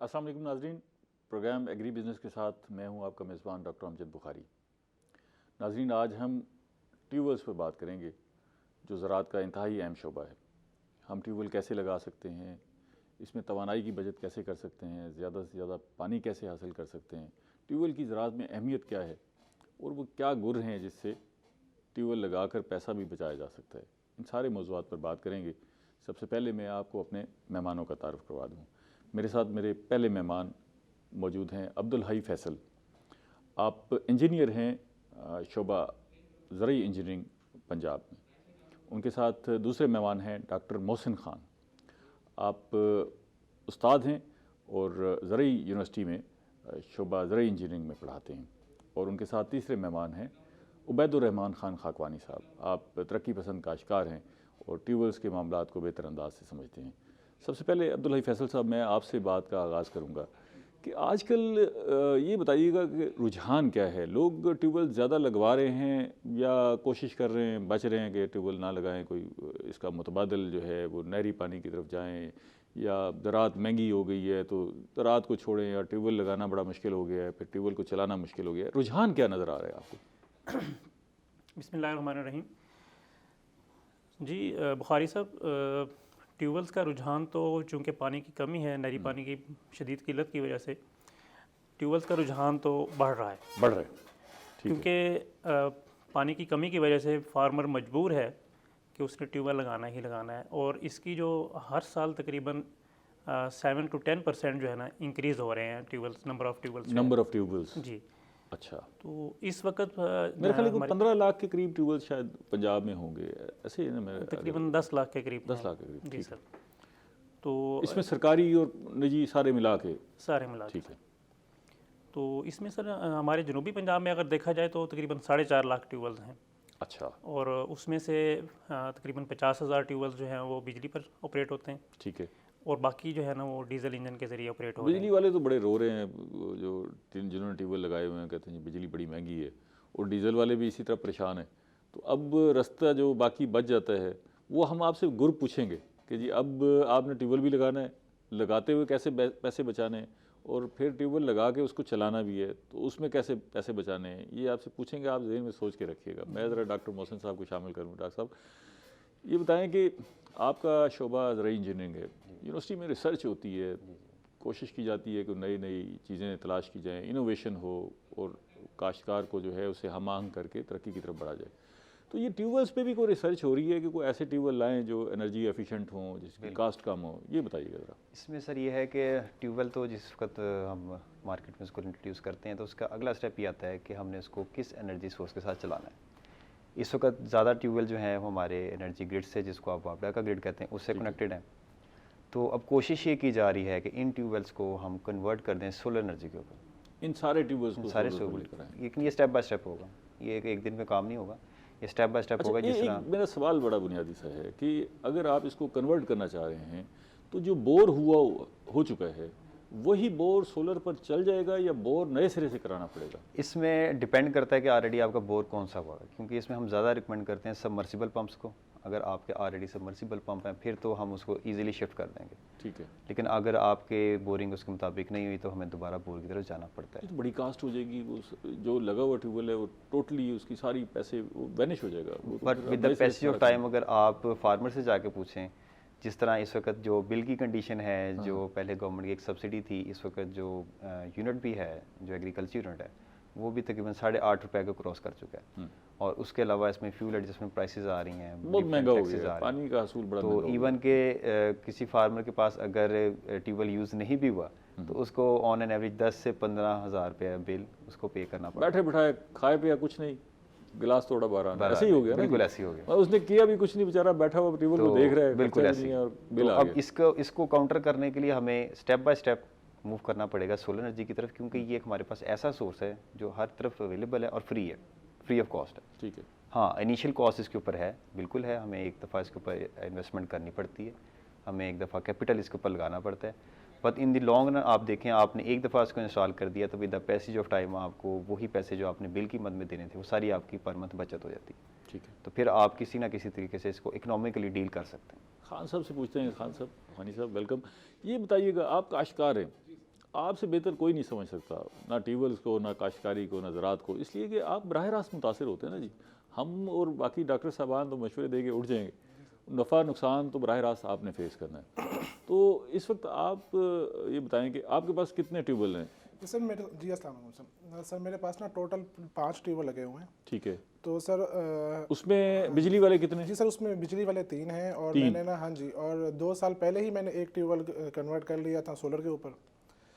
अस्सलाम वालेकुम नाज़रीन, प्रोग्राम एग्री बिज़नेस के साथ मैं हूं आपका मेज़बान डॉक्टर अमजद बुखारी। नाज़रीन, आज हम ट्यूबवेल्स पर बात करेंगे जो ज़राअत का इंतहाई अहम शोबा है। हम ट्यूबवेल कैसे लगा सकते हैं, इसमें तवानाई की बचत कैसे कर सकते हैं, ज़्यादा से ज़्यादा पानी कैसे हासिल कर सकते हैं, ट्यूबवेल की ज़राअत में अहमियत क्या है और वो क्या गुर हैं जिससे ट्यूबवेल लगा कर पैसा भी बचाया जा सकता है। इन सारे मौज़ूआत पर बात करेंगे। सबसे पहले मैं आपको अपने मेहमानों का तारुफ़ करवा दूँ। मेरे साथ मेरे पहले मेहमान मौजूद हैं अब्दुल हई फैसल। आप इंजीनियर हैं शोबा ज़रई इंजीनियरिंग पंजाब में। उनके साथ दूसरे मेहमान हैं डॉक्टर मोहसिन ख़ान। आप उस्ताद हैं और ज़रई यूनिवर्सिटी में शोबा ज़रई इंजीनियरिंग में पढ़ाते हैं। और उनके साथ तीसरे मेहमान हैं उबैदुर्रहमान ख़ान खाकवानी साहब। आप तरक्की पसंद काश्तकार हैं और ट्यूबवेल्स के मामलात को बेहतर अंदाज से समझते हैं। सबसे पहले अब्दुल हई फैसल साहब, मैं आपसे बात का आगाज़ करूँगा कि आजकल ये बताइएगा कि रुझान क्या है। लोग ट्यूबवेल ज़्यादा लगवा रहे हैं या कोशिश कर रहे हैं, बच रहे हैं कि ट्यूबवेल ना लगाएं, कोई इसका मुतबादल जो है वो नहरी पानी की तरफ जाएं, या ज़राअत महंगी हो गई है तो ज़राअत को छोड़ें, या ट्यूबवेल लगाना बड़ा मुश्किल हो गया है, फिर ट्यूबवेल को चलाना मुश्किल हो गया है। रुझान क्या नज़र आ रहा है आपको? बिस्मिल्लाहिर्रहमानिर्रहीम। जी बुखारी साहब, ट्यूबवेल्स का रुझान तो चूँकि पानी की कमी है, नहरी पानी की शदीद किल्लत की वजह से ट्यूबवेल्स का रुझान तो बढ़ रहा है। बढ़ रहे हैं, क्योंकि पानी की कमी की वजह से फार्मर मजबूर है कि उसने ट्यूबवेल लगाना ही लगाना है। और इसकी जो हर साल तकरीबन 7 to 10% जो है ना इंक्रीज़ हो रहे हैं ट्यूबवेल्स, नंबर ऑफ़ ट्यूबवेल्स जी। अच्छा, तो इस वक्त मेरे ख्याल को 15 लाख के करीब ट्यूबवेल शायद पंजाब में होंगे, ऐसे ही ना? मेरे तकरीबन 10 लाख के करीब 10 लाख के करीब, जी सर। तो इसमें सरकारी और निजी सारे मिला के? सारे मिला के, ठीक है। तो इसमें सर हमारे जनूबी पंजाब में अगर देखा जाए तो तकरीबन 4.5 लाख ट्यूबवेल्स हैं। अच्छा। और उसमें से तकरीबन 50,000 ट्यूबवेल्स जो हैं वो बिजली पर ऑपरेट होते हैं। ठीक है। और बाकी जो है ना वो डीजल इंजन के ज़रिए ऑपरेट हो रहे हैं। बिजली वाले तो बड़े रो रहे हैं, जो जिन्होंने ट्यूबवेल लगाए हुए हैं, कहते हैं बिजली बड़ी महंगी है, और डीजल वाले भी इसी तरह परेशान हैं। तो अब रास्ता जो बाकी बच जाता है वो हम आपसे गुर पूछेंगे कि जी अब आपने ट्यूबवेल भी लगाना है, लगाते हुए कैसे पैसे बचाने हैं, और फिर ट्यूबवेल लगा के उसको चलाना भी है तो उसमें कैसे पैसे बचाने हैं, ये आपसे पूछेंगे। आप जहन में सोच के रखिएगा। मैं ज़रा डॉक्टर मोहसिन साहब को शामिल करूँ। डॉक्टर साहब, ये बताएं कि आपका शोबा ज़रई इंजीनियरिंग है, यूनिवर्सिटी में रिसर्च होती है, कोशिश की जाती है कि नई नई चीज़ें तलाश की जाएँ, इनोवेशन हो और काश्तकार को जो है उसे हम आहंग करके तरक्की की तरफ बढ़ा जाए। तो ये ट्यूबवेल्स पे भी कोई रिसर्च हो रही है कि कोई ऐसे ट्यूबवेल लाएँ जो एनर्जी एफिशिएंट हों, जिसकी कास्ट कम हो? ये बताइएगा ज़रा। इसमें सर ये है कि ट्यूबवेल तो जिस वक्त हम मार्केट में उसको इंट्रोड्यूस करते हैं तो उसका अगला स्टेप ये आता है कि हमने उसको किस एनर्जी सोर्स के साथ चलाना है। इस वक्त ज़्यादा ट्यूबवेल जो है वो हमारे एनर्जी ग्रिड से, जिसको आप वापडा का ग्रिड कहते हैं, उससे कनेक्टेड हैं। तो अब कोशिश ये की जा रही है कि इन ट्यूबवेल्स को हम कन्वर्ट कर दें सोलर एनर्जी के ऊपर। इन सारे ट्यूबवेल्स को सारे सोलर, लेकिन ये स्टेप बाय स्टेप होगा, ये एक दिन में काम नहीं होगा, ये स्टेप बाय स्टेप होगा। जिस तरह मेरा सवाल बड़ा बुनियादी सा है कि अगर आप इसको कन्वर्ट करना चाह रहे हैं तो जो बोर हो चुका है वही बोर सोलर पर चल जाएगा या बोर नए सिरे से कराना पड़ेगा? इसमें डिपेंड करता है कि ऑलरेडी आपका बोर कौन सा हुआ है, क्योंकि इसमें हम ज़्यादा रिकमेंड करते हैं सबमर्सिबल पंप्स को। अगर आपके ऑलरेडी सबमर्सिबल पंप हैं फिर तो हम उसको इजीली शिफ्ट कर देंगे। ठीक है। लेकिन अगर आपके बोरिंग उसके मुताबिक नहीं हुई तो हमें दोबारा बोर की तरफ जाना पड़ता है। तो बड़ी कास्ट हो जाएगी, वो जो लगा हुआ ट्यूबवेल है वो टोटली उसकी सारी पैसे वो वैनिश हो जाएगा। But with the passage of time अगर आप फार्मर से जाके पूछें, जिस तरह इस वक्त जो बिल की कंडीशन है, जो पहले गवर्नमेंट की एक सब्सिडी थी, इस वक्त जो यूनिट भी है, जो एग्रीकल्चर यूनिट है, वो भी तकरीबन 8.5 रुपये को क्रॉस कर चुका है। और उसके अलावा इसमें फ्यूल एडजस्टमेंट प्राइसेस आ रही हैं, बहुत महंगा हो गया, पानी का असूल बड़ा महंगा हो गया। तो इवन के किसी फार्मर के पास अगर ट्यूबवेल यूज़ नहीं भी हुआ तो उसको ऑन एन एवरेज 10 से 15 हज़ार रुपये बिल उसको पे करना पड़ा। बैठे बिठाए खाए पिया कुछ नहीं, गिलास थोड़ा बारह, ऐसे ही हो गया। बिल्कुल ऐसे ही हो गया। उसने किया भी कुछ नहीं, बेचारा बैठा हुआ ट्यूबवेल को देख रहा है, बिल्कुल ऐसे ही। और बिल आ अब इसको काउंटर करने के लिए हमें स्टेप बाय स्टेप मूव करना पड़ेगा सोलर एनर्जी की तरफ, क्योंकि ये हमारे पास ऐसा सोर्स है जो हर तरफ अवेलेबल है और फ्री है, फ्री ऑफ कॉस्ट है। ठीक है। हाँ, इनिशियल कॉस्ट इसके ऊपर है, बिल्कुल है, हमें एक दफ़ा इसके ऊपर इन्वेस्टमेंट करनी पड़ती है, हमें एक दफ़ा कैपिटल इसके ऊपर लगाना पड़ता है। But in the long run आप देखें, आपने एक दफ़ा इसको इंस्टॉल कर दिया तो with the passage of time आपको वही पैसे जो आपने बिल की मद में देने थे वो सारी आपकी पर मंथ बचत हो जाती है। ठीक है। तो फिर आप किसी ना किसी तरीके से इसको इकोनॉमिकली डील कर सकते हैं। खान साहब से पूछते हैं। खान साहब, खानी साहब वेलकम। ये बताइएगा, आप काश्तकार हैं, आपसे बेहतर कोई नहीं समझ सकता, ना ट्यूबवेल्स को, ना काश्तकारी को, ना ज़रात को, इसलिए कि आप बराह रास्त मुतासर होते हैं ना जी। हम और बाकी डॉक्टर साहबान तो मशवरे दे के उठ जाएंगे, नफ़ा नुकसान तो बराह रास्त आपने फेस करना है। तो इस वक्त आप ये बताएं कि आपके पास कितने ट्यूबवेल हैं? सर मेरे जी अस्सलाम वालेकुम सर, मेरे पास ना टोटल 5 ट्यूबवेल लगे हुए हैं। ठीक है। तो सर उसमें बिजली वाले कितने? जी सर, उसमें बिजली वाले 3 हैं और 3? मैंने ना, हाँ जी, और 2 साल पहले ही मैंने एक ट्यूबवेल कन्वर्ट कर लिया था सोलर के ऊपर।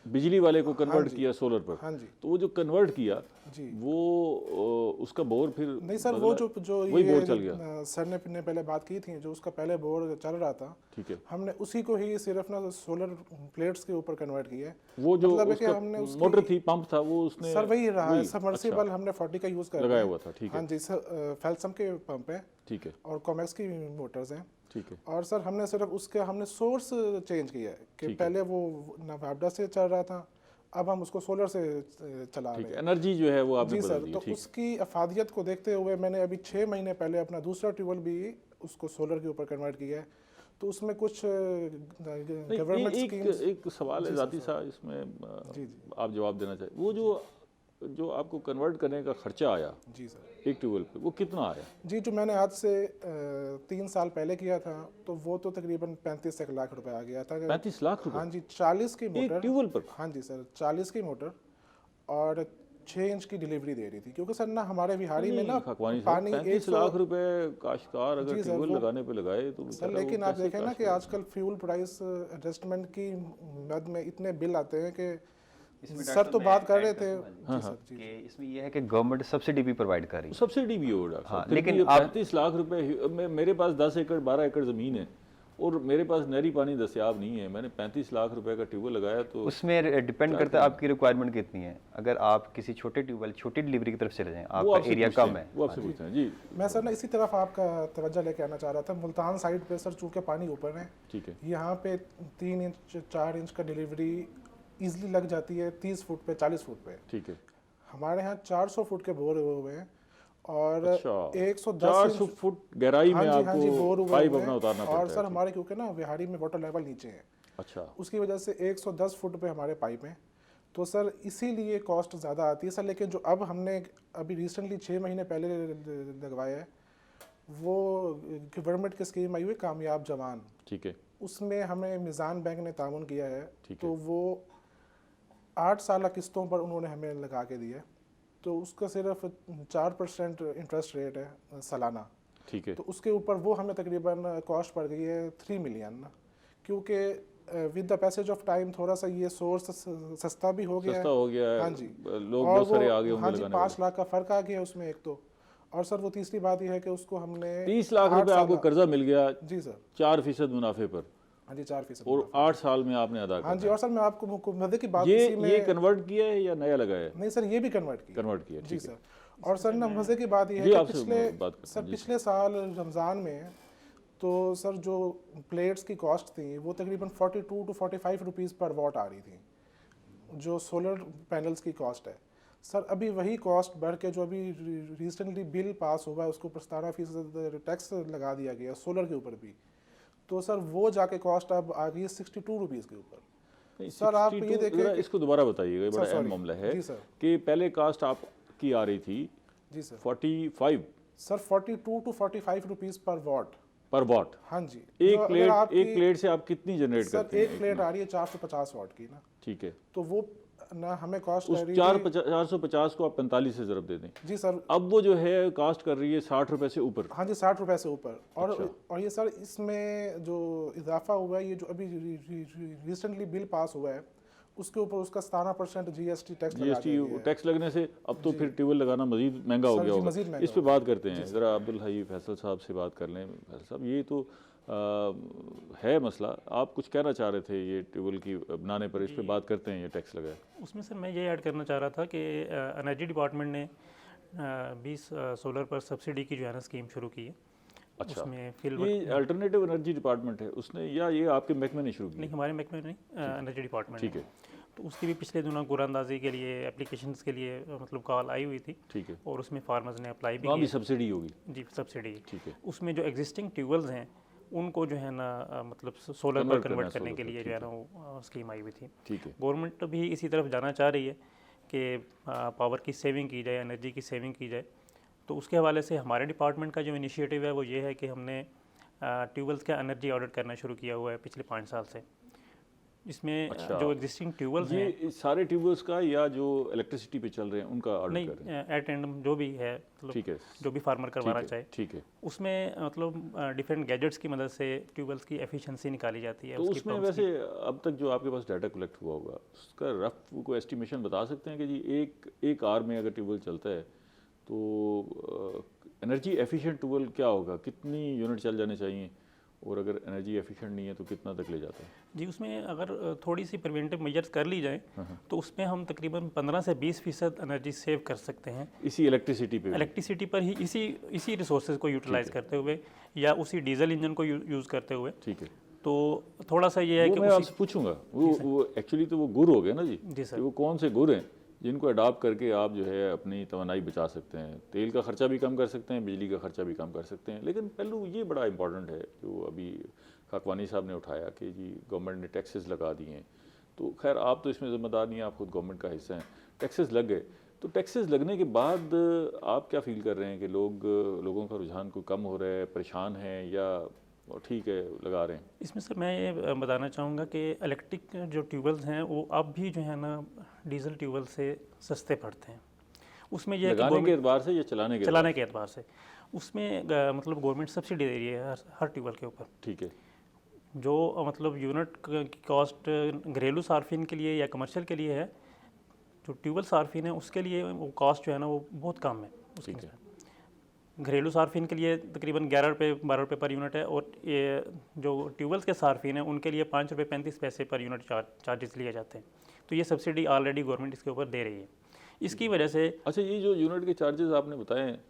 बिजली वाले को कन्वर्ट हाँ जी। किया सोलर पर? हाँ जी। तो वो जो कन्वर्ट किया जी, वो उसका बोर फिर नहीं सर, वो जो वही ये बोर चल गया? सर ने पहले बात की थी, जो उसका पहले बोर्ड चल रहा था, ठीक है। हमने उसी को ही सिर्फ ना सोलर प्लेट्स के ऊपर कन्वर्ट किया है। वो जो मतलब है कि उसका हमने उसकी- मोटर थी, पंप था, वो उसने सर वही रहा है, वही, सबमर्सिबल अच्छा, हमने 40 का यूज़ कर लगाया हुआ था। ठीक हाँ है, जी सर, फेल्सम के पंप है ठीक है, और कॉमेक्स की मोटर्स हैं। ठीक है, और सर हमने सिर्फ उसके हमने सोर्स चेंज किया है कि ठीक है। पहले वो नवाबडा से चल रहा था, अब हम उसको सोलर से चला रहे ठीक है। हैं। एनर्जी जो है वो आपने जी बदल सर, दी। तो ठीक, उसकी अफादियत को देखते हुए मैंने अभी 6 महीने पहले अपना दूसरा ट्यूबवेल भी उसको सोलर के ऊपर कन्वर्ट किया है। तो उसमें कुछ नहीं, गवर्नमेंट एक स्कीम्स। एक सवाल है जी ज़ाती सर, सा, इसमें जी जी आप जवाब देना चाहिए। वो जो आपको कन्वर्ट करने का खर्चा आया जी सर, एक ट्यूबवेल पे, वो कितना आया? जी जो मैंने आज से 3 साल पहले किया था, तो वो तो तकरीबन 35 से 1 लाख रुपए आ गया था। 35 लाख हाँ रुपए जी, 40 की एक मोटर। ट्यूबवेल पर? हाँ जी सर, 40 की मोटर और 6 इंच की डिलीवरी दे रही थी, क्योंकि सर ना हमारे बिहारी में ना खकवानी साहब, पानी 35 लाख रुपए काश्तकार अगर जी सर, ट्यूबवेल वो- लगाने पे लगाए तो सर बेचारा वो लेकिन आप कैसे देखें ना काश कि करे? आजकल फ्यूल प्राइस एडजस्टमेंट की मद में इतने बिल आते हैं कि इसमें सर डॉक्टर तो मैं बात कर ऐड रहे कर थे। दूं, हाँ, जी हाँ। सर, जी कि इसमें यह है कि गवर्नमेंट सब्सिडी भी प्रोवाइड कर रही है। सब्सिडी भी हो डॉक्टर हाँ, साहब, लेकिन लेकिन आप- 35 लाख रुपए मेरे पास 10 एकड़ 12 एकड़ ज़मीन है और मेरे पास नहरी पानी दस्याब नहीं है, मैंने 35 लाख रुपए का ट्यूबवेल लगाया तो उसमें डिपेंड करता है आपकी रिक्वायरमेंट कितनी है। अगर आप किसी छोटे ट्यूबवेल, छोटी डिलीवरी की तरफ चले जाएं, वो आपका आपसे एरिया पूछते कम हैं, है। वो आपसे पूछते हैं जी। मैं सर ना इसी तरफ आपका तवज्जो लेके आना चाह रहा था। मुल्तान साइड पे सर चूँकि पानी ऊपर है, ठीक है, यहाँ पे 3 इंच 4 इंच का डिलीवरी ईजिली लग जाती है 30 फुट पे, 40 फुट पे। ठीक है। हमारे यहाँ 400 फुट के बोर हुए हैं और अच्छा, 110 400 फुट गहराई में हाँ जी बोर आपको हुए पाइप हुए अपना हैं। उतारना पड़ता और है। सर हमारे क्योंकि ना बिहारी में वाटर लेवल नीचे है, अच्छा, उसकी वजह से 110 फुट पे हमारे पाइप हैं, तो सर इसीलिए कॉस्ट ज़्यादा आती है सर। लेकिन जो अब हमने अभी रिसेंटली 6 महीने पहले लगवाया है, वो गवर्नमेंट की स्कीम आई हुई कामयाब जवान, ठीक है, उसमें हमें मिज़ान बैंक ने तामुन किया है। ठीक तो वो 8 साल किस्तों पर उन्होंने हमें लगा के दिया है, तो उसका सिर्फ 4% इंटरेस्ट रेट है सालाना। ठीक है, तो उसके ऊपर वो हमें तकरीबन कॉस्ट पड़ गई है 3 मिलियन, क्योंकि with the passage of time थोड़ा सा ये सोर्स सस्ता भी हो गया सस्ता है। हो गया है। हाँ जी, लोग और बहुत सारे वो- आगे होंगे हाँ जी, लगाने 5 लाख का फ़र्क आ गया उसमें एक तो। और सर वो तीसरी बात ये है कि उसको हमने 30 लाख 8 रुपए आपको साल- कर्जा मिल गया जी सर, 4% मुनाफे पर, हाँ जी 4% और 8 साल में आपने अदा हाँ जी। किया। और सर मैं आपको मजे की बात ये इसी में ये कन्वर्ट किया है या नया लगाया है? नहीं सर, ये भी कन्वर्ट किया। कन्वर्ट किया, जी ठीक है। सर। और सर ना मज़े की बात यह जी, है कि आपसे पिछले बात करते हैं, सर जी। पिछले साल रमज़ान में तो सर जो प्लेट्स की कॉस्ट थी वो तकरीबन 42 टू 45 रुपीज़ पर वॉट आ रही थी, जो सोलर पैनल्स की कॉस्ट है। सर अभी वही कॉस्ट बढ़ के जो अभी रिसेंटली बिल पास हुआ है, उसको 17% टैक्स लगा दिया गया सोलर के ऊपर भी, तो सर वो जाके कॉस्ट अब आ गई है 62 रुपीज़ के ऊपर। नहीं, सर आप 62 ये देखें जरा कि- इसको दोबारा बताइएगा, ये सर, बड़ा अहम sorry। मामला है जी सर, कि पहले कास्ट आपकी आ रही थी जी सर। 45 सर 42 टू 45 रुपीज़ पर वॉट। पर वॉट। हाँ जी, एक जो अगर प्लेट आपकी- एक प्लेट से आप कितनी जनरेट सर करते हैं? एक प्लेट आ रही है 450 वाट की ना, ठीक है, तो वो ना हमें कॉस्ट उस आ रही है 450 को आप 45 से ज़रब दे दें, जी सर। अब वो जो है कास्ट कर रही है 60 रुपए से ऊपर। हाँ जी 60 रुपए से ऊपर। और अच्छा। और ये सर इसमें जो इजाफा हुआ है, ये जो अभी रिसेंटली बिल पास हुआ है, उसके ऊपर उसका 17% GST टैक्स लगा दिया GST गया है। टैक्स लगने से अब तो फिर ट्यूबवेल लगाना मजीद महंगा हो सर गया जी, होगा। मज़ीद महंगा इस पे होगा। बात करते हैं ज़रा, अब्दुल हई फैसल साहब से बात कर लें। फैसल साहब, ये तो है मसला, आप कुछ कहना चाह रहे थे ये ट्यूबवेल की बनाने पर, इस पे बात करते हैं, ये टैक्स लगा है। उसमें सर मैं ये ऐड करना चाह रहा था कि एनर्जी डिपार्टमेंट ने 20 सोलर पर सब्सिडी की जो है ना स्कीम शुरू की है। अच्छा, उसमें फिल ये अल्टरनेटिव एनर्जी डिपार्टमेंट है उसने, या ये आपके महकमे ने शुरू नहीं, किया? हमारे महकमे में नहीं, एनर्जी डिपार्टमेंट ठीक ने। है, तो उसकी भी पिछले दिनों कुरानंदाजी के लिए एप्लीकेशंस के लिए मतलब कॉल आई हुई थी, ठीक है, और उसमें फार्मर्स ने अप्लाई भी वहाँ भी किया। सब्सिडी होगी? जी सब्सिडी। ठीक है, उसमें जो एग्जिस्टिंग ट्यूबवेल्स हैं उनको जो है ना मतलब सोलर पर Convert करना कन्वर्ट है करने solar के पे, लिए जो ठीक है ना वो स्कीम आई हुई थी। ठीक है। गवर्नमेंट भी इसी तरफ जाना चाह रही है कि पावर की सेविंग की जाए, एनर्जी की सेविंग की जाए। तो उसके हवाले से हमारे डिपार्टमेंट का जो इनिशिएटिव है वो ये है कि हमने ट्यूबवेल्स का एनर्जी ऑडिट करना शुरू किया हुआ है पिछले 5 साल से। इसमें अच्छा, जो एग्जिस्टिंग ट्यूबवेल्स हैं, ये सारे ट्यूबवेल्स का या जो इलेक्ट्रिसिटी पे चल रहे हैं उनका ऑर्डर नहीं कर रहे हैं? एट एंड जो भी है मतलब ठीक है, जो भी फार्मर करवाना ठीक है, चाहे, ठीक है। उसमें मतलब डिफरेंट गैजेट्स की मदद से ट्यूबवेल्स की एफिशिएंसी निकाली जाती है। तो उसकी उसमें पंप्स वैसे अब तक जो आपके पास डाटा कलेक्ट हुआ होगा उसका रफ को एस्टिमेशन बता सकते हैं कि जी एक आवर में अगर ट्यूबवेल चलता है तो एनर्जी एफिशिएंट ट्यूबवेल क्या होगा, कितनी यूनिट चल जाने चाहिए, और अगर एनर्जी एफिशिएंट नहीं है तो कितना तक ले जाता है? जी, उसमें अगर थोड़ी सी प्रिवेंटिव मेजर्स कर ली जाए तो उसमें हम तकरीबन 15 से 20% एनर्जी सेव कर सकते हैं, इसी इलेक्ट्रिसिटी पे भी? इलेक्ट्रिसिटी पर ही, इसी रिसोर्सेज को यूटिलाइज करते हुए या उसी डीजल इंजन को यूज़ करते हुए। ठीक है। तो थोड़ा सा ये है वो कि मैं आपसे पूछूंगा, वो एक्चुअली तो वो गुर हो गए ना जी, जी सर, कि वो कौन से गुर हैं जिनको अडॉप्ट करके आप जो है अपनी तवानाई बचा सकते हैं, तेल का खर्चा भी कम कर सकते हैं, बिजली का खर्चा भी कम कर सकते हैं। लेकिन पहलू ये बड़ा इंपॉर्टेंट है जो अभी खाकवानी साहब ने उठाया कि जी गवर्नमेंट ने टैक्सेस लगा दिए हैं। तो खैर आप तो इसमें ज़िम्मेदार नहीं हैं, आप खुद गवर्नमेंट का हिस्सा हैं। टैक्सेस लग गए, तो टैक्सेस लगने के बाद आप क्या फील कर रहे हैं कि लोगों का रुझान कोई कम हो रहा है, परेशान हैं, या ठीक है लगा रहे हैं? इसमें सर मैं ये बताना चाहूँगा कि इलेक्ट्रिक जो ट्यूबवेल्स हैं वो अब भी जो है ना डीजल ट्यूबवेल से सस्ते पड़ते हैं। उसमें यह है कि लगाने के एतबार से या चलाने के एतबार से उसमें मतलब गवर्नमेंट सब्सिडी दे रही है हर ट्यूबवेल के ऊपर। ठीक है। जो मतलब यूनिट की कॉस्ट घरेलू सार्फिन के लिए या कमर्शियल के लिए है, जो ट्यूबवेल सार्फिन है उसके लिए वो कॉस्ट जो है ना वो बहुत कम है उसकी ठीक है। निस्बत। घरेलू सार्फिन के लिए तकरीबन 11 रुपये 12 रुपये पर यूनिट है, और ये जो ट्यूबवेल्स के सार्फिन हैं उनके लिए 5 रुपये 35 पैसे पर यूनिट चार्जेस लिए जाते हैं। तो ये सब्सिडी ऑलरेडी गवर्नमेंट इसके ऊपर दे रही है। इसकी वजह से अच्छा, ये जो यूनिट के चार्जेस आपने बताए हैं,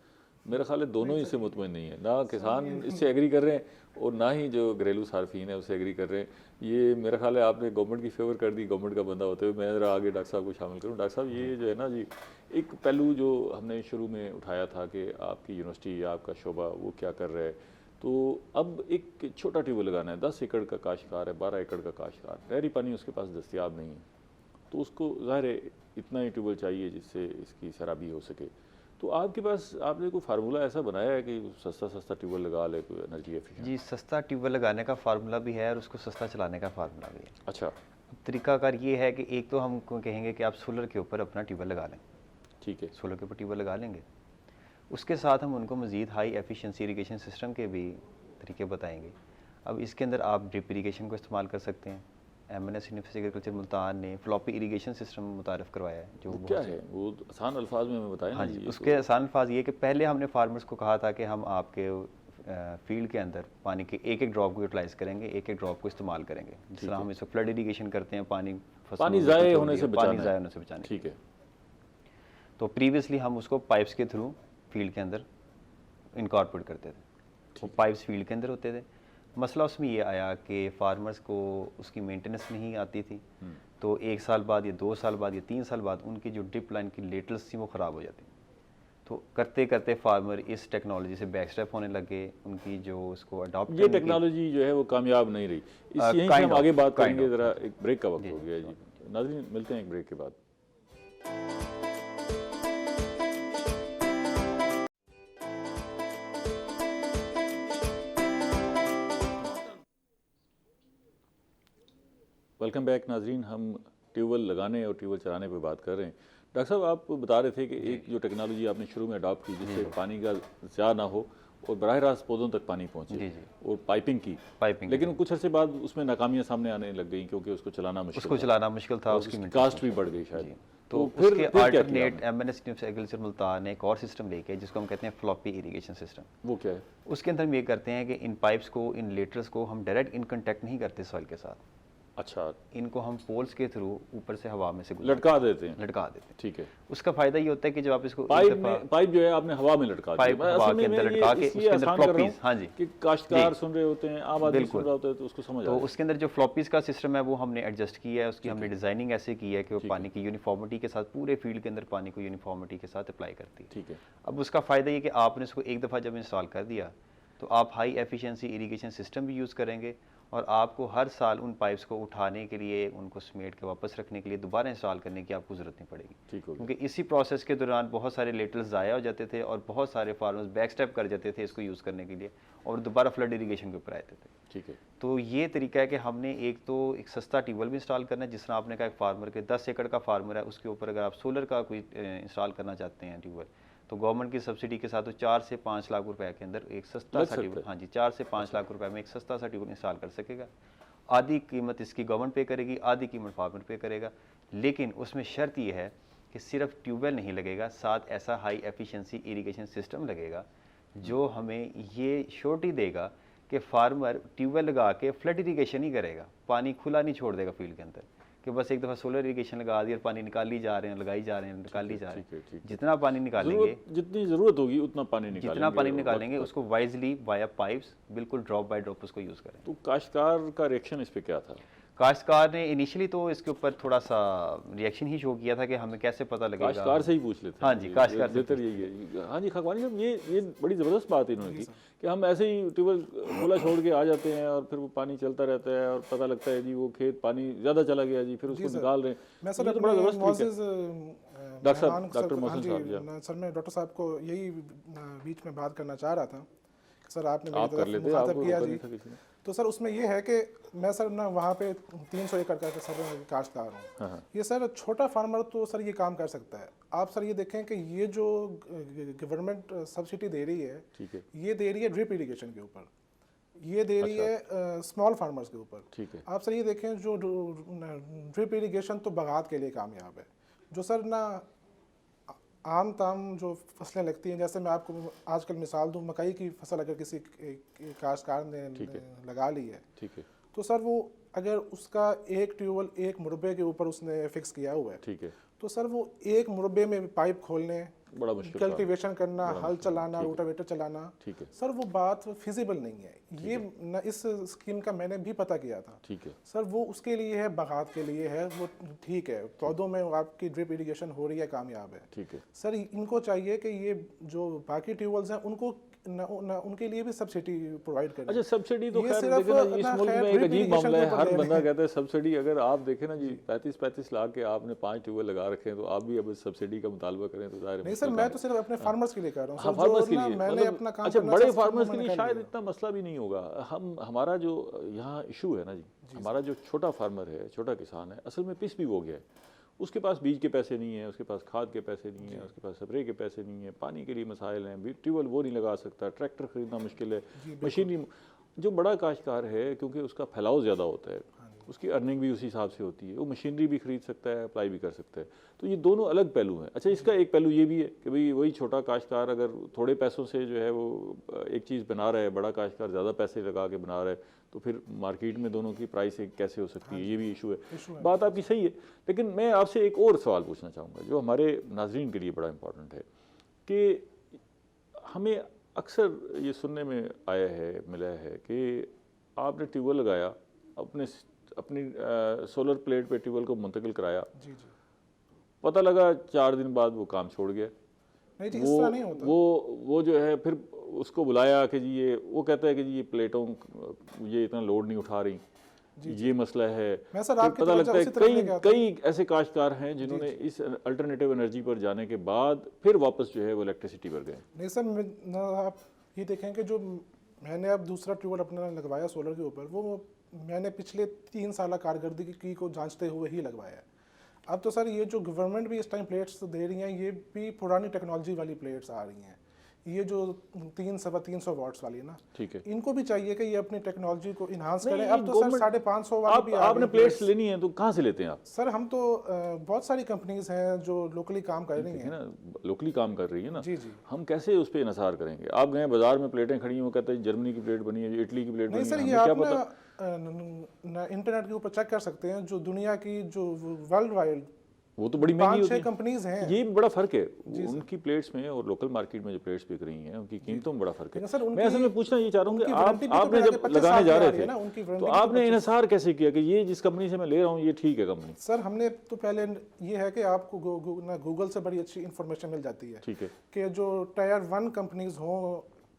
मेरा ख्याल है दोनों ही से मुतमईन नहीं है, ना किसान इससे एग्री कर रहे हैं और ना ही जो घरेलू सार्फिन है उससे एग्री कर रहे हैं। ये मेरा ख्याल है आपने गवर्नमेंट की फेवर कर दी, गवर्नमेंट का बंदा होते हुए। मैं ज़रा आगे डॉक्टर साहब को शामिल करूँ। डॉक्टर साहब, ये जो है ना जी, एक पहलू जो हमने शुरू में उठाया था कि आपकी यूनिवर्सिटी या आपका शोबा वो क्या कर रहा है, तो अब एक छोटा ट्यूबवेल लगाना है, 10 एकड़ का काश्तकार है, 12 एकड़ का काश्तकार, नहरी पानी उसके पास दस्तियाब नहीं है, तो उसको ज़ाहिर है इतना ही ट्यूबवेल चाहिए जिससे इसकी सराबी हो सके। तो आपके पास आपने कोई फार्मूला ऐसा बनाया है कि सस्ता ट्यूबवेल लगा ले, कोई एनर्जी एफिशिएंट? जी, सस्ता ट्यूबवेल लगाने का फार्मूला भी है और उसको सस्ता चलाने का फार्मूला भी है। अच्छा, अब तरीकाकार ये है कि एक तो हम कहेंगे कि आप सोलर के ऊपर अपना ट्यूबवेल लगा लें। ठीक है। सोलर के ऊपर ट्यूबवेल लगा लेंगे, उसके साथ हम उनको मज़ीद हाई एफिशिएंसी इरीगेशन सिस्टम के भी तरीके बताएंगे। अब इसके अंदर आप ड्रिप इरीगेशन को इस्तेमाल कर सकते हैं। MNS यूनिवर्सिटी एग्रीकल्चर मुल्तान ने फ्लॉपी इरीगेशन सिस्टम मुतारफ़ करवाया है, जो क्या है वो आसान अल्फाज में हमें बताएं। हाँ ना जी, जी, उसके आसान अल्फाज ये कि पहले हमने फार्मर्स को कहा था कि हम आपके फील्ड के अंदर पानी के एक ड्रॉप को यूटिलाइज़ करेंगे, एक ग्रॉप को इस्तेमाल करेंगे। जिस तरह हम इसको फ्लड इरीगेशन करते हैं, पानी ज़ाया होने से बचाने। ठीक है। तो प्रीवियसली हम उसको पाइप्स के थ्रू फील्ड के अंदर इनकॉर्पोरेट करते थे। वो पाइप्स फील्ड के अंदर होते थे। मसला उसमें ये आया कि फार्मर्स को उसकी मेंटेनेंस नहीं आती थी, तो 1 साल बाद या 2 साल बाद या 3 साल बाद उनकी जो ड्रिप लाइन की लेटल्स थी वो ख़राब हो जाती। तो करते करते फार्मर इस टेक्नोलॉजी से बैक स्टेप होने लगे। उनकी जो उसको अडॉप्ट ये टेक्नोलॉजी जो है वो कामयाब नहीं रही। यहीं से हम आगे बात करेंगे। ज़रा एक ब्रेक का वक्त हो गया जी। नाज़रीन, मिलते हैं एक ब्रेक के बाद। वेलकम बैक नाजरीन। हम ट्यूबवेल लगाने और ट्यूबवेल चलाने पे बात कर रहे हैं। डॉक्टर साहब, आप बता रहे थे कि एक जो टेक्नोलॉजी आपने शुरू में अडॉप्ट की जिससे पानी का ज़्यादा ना हो और बराह रास्त पौधों तक पानी पहुंचे, और पाइपिंग की, लेकिन कुछ अर्से बाद उसमें नाकामियां सामने आने लग गई क्योंकि उसको चलाना मुश्किल था, उसकी कास्ट भी बढ़ गई शायद। तो उसके alternate MNS university agriculture Multan ने एक और सिस्टम लेके जिसको हम कहते हैं फ्लॉपी इरीगेशन सिस्टम। वो क्या है? उसके अंदर हम ये करते हैं कि इन पाइप्स को, इन लेटर्स को हम डायरेक्ट इन कंटेक्ट नहीं करते सॉइल के साथ। अच्छा, इनको हम पोल्स के थ्रू ऊपर से हवा में से लटका देते हैं। ठीक है। उसका फायदा ये होता है कि जब आप इसको पाइप जो है आपने हवा में लटका पाइप हवा के अंदर लटका के उसके अंदर फ्लॉपीज, हाँ जी, कि काश्तकार सुन रहे होते हैं, आम आदमी सुन रहा होता है, तो उसको समझ तो उसके अंदर जो फ्लॉपीज का सिस्टम है वो हमने एडजस्ट किया है। उसकी हमने डिजाइनिंग ऐसे की है कि वो पानी की यूनिफॉर्मिटी के साथ पूरे फील्ड के अंदर पानी को यूनिफॉर्मिटी के साथ अप्लाई करती है। ठीक है। अब उसका फायदा ये कि आपने उसको एक दफ़ा जब इंस्टॉल कर दिया तो आप हाई एफिशिएंसी इरिगेशन सिस्टम भी यूज़ करेंगे और आपको हर साल उन पाइप्स को उठाने के लिए, उनको समेट के वापस रखने के लिए दोबारा इंस्टॉल करने की आपको ज़रूरत नहीं पड़ेगी। ठीक हो गया। क्योंकि इसी प्रोसेस के दौरान बहुत सारे लेटल्स ज़ाया हो जाते थे और बहुत सारे फार्मर्स बैक स्टेप कर जाते थे इसको यूज़ करने के लिए और दोबारा फ्लड इरीगेशन के ऊपर आते थे। ठीक है। तो ये तरीका है कि हमने एक सस्ता ट्यूबवेल भी इंस्टॉल करना है, जिस तरह आपने कहा एक फार्मर के 10 एकड़ का फार्मर है, उसके ऊपर अगर आप सोलर का कोई इंस्टॉल करना चाहते हैं ट्यूबवेल, तो गवर्नमेंट की सब्सिडी के साथ तो 4 से 5 लाख रुपए के अंदर एक सस्ता सा ट्यूबवेल, हाँ जी, 4 से 5 लाख रुपए में एक सस्ता सा ट्यूबवेल इंस्टॉल कर सकेगा। आधी कीमत इसकी गवर्नमेंट पे करेगी, आधी कीमत फार्मर पे करेगा, लेकिन उसमें शर्त ये है कि सिर्फ ट्यूबवेल नहीं लगेगा, साथ ऐसा हाई एफिशिएंसी इरिगेशन सिस्टम लगेगा जो हमें ये श्योरिटी देगा कि फार्मर ट्यूबवेल लगा के फ्लड इरीगेशन ही करेगा, पानी खुला नहीं छोड़ देगा फील्ड के अंदर कि बस एक दफ़ा सोलर इरीगेशन लगा दिया, पानी निकाली जा रहे हैं, लगाई जा रहे हैं, निकाली जा रहे हैं। जितना पानी निकालेंगे, जितनी ज़रूरत होगी उतना पानी निकालेंगे, जितना पानी निकालेंगे उसको वाइजली वाया पाइप्स बिल्कुल ड्रॉप बाय ड्रॉप उसको यूज़ करें। तो काश्तकार का रिएक्शन इस पे क्या था? काश्तकार ने इनिशियली तो इसके ऊपर थोड़ा सा रिएक्शन ही शो किया था कि हमें कैसे पता लगेगा। काश्तकार से ही पूछ लेते हैं। हाँ जी, काश्तकार से बेहतर यही है। हाँ जी खकवानी साहब, ये बड़ी ज़बरदस्त बात है इन्होंने की कि हम ऐसे ही ट्यूबवेल खुला छोड़ के आ जाते हैं और फिर वो पानी चलता रहता है और पता लगता है जी वो खेत पानी ज़्यादा चला गया जी, फिर उसको निकाल रहे हैं। मैं सर तो बड़ा ज़बरदस्त डॉक्टर मोहसिन साहब, सर मैं डॉक्टर साहब को यही बीच में बात करना चाह रहा था। सर आपने आप कर लेते, मुखातब आपको किया रोका जी। नहीं था किसी ने। तो सर उसमें ये है कि मैं सर ना वहाँ पे 300 एकड़ का सर काश्तकार हूँ। हाँ। ये सर छोटा फार्मर तो सर ये काम कर सकता है। आप सर ये देखें कि ये जो गवर्नमेंट सब्सिडी दे रही है, ठीक है, ये दे रही है ड्रिप इरिगेशन के ऊपर, ये दे रही है स्मॉल फार्मर्स के ऊपर। ठीक है। आप सर ये देखें जो ड्रिप इरिगेशन तो बागात के लिए कामयाब है, जो सर ना आम ताम जो फसलें लगती हैं, जैसे मैं आपको आजकल मिसाल दूं, मकई की फसल अगर किसी काश्तकार ने लगा ली है, ठीक है, तो सर वो अगर उसका एक ट्यूबवेल एक मुरबे के ऊपर उसने फिक्स किया हुआ है, ठीक है, तो सर वो एक मुरबे में पाइप खोलने, बड़ा मुश्किल कल्टीवेशन करना, हल चलाना, रोटावेटर चलाना, ठीक है, सर वो बात फिजिबल नहीं है। ये न इस स्कीम का मैंने भी पता किया था। ठीक है, सर वो उसके लिए है, बागात के लिए है, वो ठीक है, पौधों में आपकी ड्रिप इरिगेशन हो रही है, कामयाब है। ठीक है। सर इनको चाहिए कि ये जो बाकी ट्यूबवेल्स हैं उनको उनके लिए भी सब्सिडी प्रोवाइड करें। अच्छा, सब्सिडी तो ये खैर सिर्फ देखें ना जी, इस अपना मुल्क खैर में एक ड्रिप अजीब इरिगेशन मामला है। के ऊपर हर ले बंदा लें। कहता है सब्सिडी। अगर आप देखें ना जी 35-35 लाख के आपने 5 ट्यूबवेल लगा रखे हैं, तो आप भी अब सब्सिडी का मुतालबा करें तो जाहिर है नहीं सर, मैं तो सिर्फ अपने फार्मर्स के लिए कर रहा हूँ। हाँ, सर, फार्मर्स जो के ना लिए मैंने अपना काम अच्छा, करना बड़े था, फार्मर्स के मैंने लिए कर शायद लिया। इतना मसला भी नहीं होगा। हमारा जो यहाँ इशू है ना जी, हमारा जो छोटा फार्मर है, छोटा किसान है, असल में पिस भी हो गया है। उसके पास बीज के पैसे नहीं है, उसके पास खाद के पैसे नहीं है, उसके पास स्प्रे के पैसे नहीं है, पानी के लिए मसाइल हैं, ट्यूबवेल वो नहीं लगा सकता, ट्रैक्टर खरीदना मुश्किल है, मशीनरी। जो बड़ा काश्तकार है, क्योंकि उसका फैलाव ज़्यादा होता है, उसकी अर्निंग भी उसी हिसाब से होती है, वो मशीनरी भी खरीद सकता है, अप्लाई भी कर सकता है। तो ये दोनों अलग पहलू हैं। अच्छा, इसका एक पहलू ये भी है कि भाई वही छोटा काश्तकार अगर थोड़े पैसों से जो है वो एक चीज़ बना रहा है, बड़ा काश्तकार ज़्यादा पैसे लगा के बना रहा है, तो फिर मार्केट में दोनों की प्राइस कैसे हो सकती है, ये भी इशू है। बात आपकी सही है, लेकिन मैं आपसे एक और सवाल पूछना चाहूँगा जो हमारे नाजरीन के लिए बड़ा इम्पोर्टेंट है कि हमें अक्सर ये सुनने में आया है, मिला है कि आपने ट्यूबवेल लगाया, अपनी सोलर प्लेट पे ट्यूबवेल को मुंतकिल कराया, जी जी, पता लगा 4 दिन बाद वो काम छोड़ गया। नहीं जी, इस तरह नहीं होता। वो जो है फिर उसको बुलाया कि जी ये, वो कहता है कि जी ये प्लेटों ये इतना लोड नहीं उठा रही, ये मसला है। मैं सर फिर आपकी पता तरफ लगता है उसी तरफ लेके आता हूं। कई ऐसे काश्तकार हैं जिन्होंने इस अल्टरनेटिव एनर्जी पर जाने के बाद फिर वापस जो है वो इलेक्ट्रिसिटी पर गए। नहीं सर, आप ये देखें कि जो मैंने अब दूसरा ट्यूबवेल अपना लगवाया सोलर के ऊपर, वो मैंने पिछले 3 साल कारकर्दगी को जांचते हुए ही लगवाया है। अब तो सर ये जो गवर्नमेंट भी इस टाइम प्लेट्स दे रही हैं, ये भी पुरानी टेक्नोलॉजी वाली प्लेट्स आ रही हैं। ये जो 300 वाट्स वाली है ना, ठीक है, इनको भी चाहिए कि ये अपनी टेक्नोलॉजी को इन्हांस नहीं, करें। अब तो सर गवर्नमेंट- 550 वाली भी आ रही आपने हैं प्लेट्स लेनी है तो कहाँ से लेते हैं आप? सर हम तो बहुत सारी कंपनीज हैं जो लोकली काम कर रही है हैं ना, लोकली काम कर रही है ना। जी जी। हम कैसे उस पर इन्हिसार करेंगे? आप गए बाजार में, प्लेटें खड़ी हैं, वो कहते हैं जर्मनी की प्लेट बनी है, इटली की प्लेट नहीं बनी सर, है, ये हमें आप क्या पता? ना इंटरनेट के ऊपर चेक कर सकते हैं, जो दुनिया की जो वर्ल्ड वाइड वो तो बड़ी महंगी होती 5-6 है। कंपनीज हैं। ये भी बड़ा फर्क है उनकी प्लेट्स में और लोकल मार्केट में जो प्लेट्स बिक रही हैं उनकी कीमतों में बड़ा फर्क है। लेकिन सर मैं असल में पूछना ये चाह रहा हूँ कि उनकी वारंटी भी तो आपने फिर जब 25 लगाने साल जा की आ रहे रही है थे ना, उनकी तो वारंटी भी आपने 25 इन्हिसार कैसे किया कि ये जिस कंपनी से मैं ले रहा हूँ ये ठीक है कंपनी? सर हमने तो पहले ये है कि आपको गूगल से बड़ी अच्छी इन्फॉर्मेशन मिल जाती है ठीक है, कि जो टायर 1 कंपनीज हों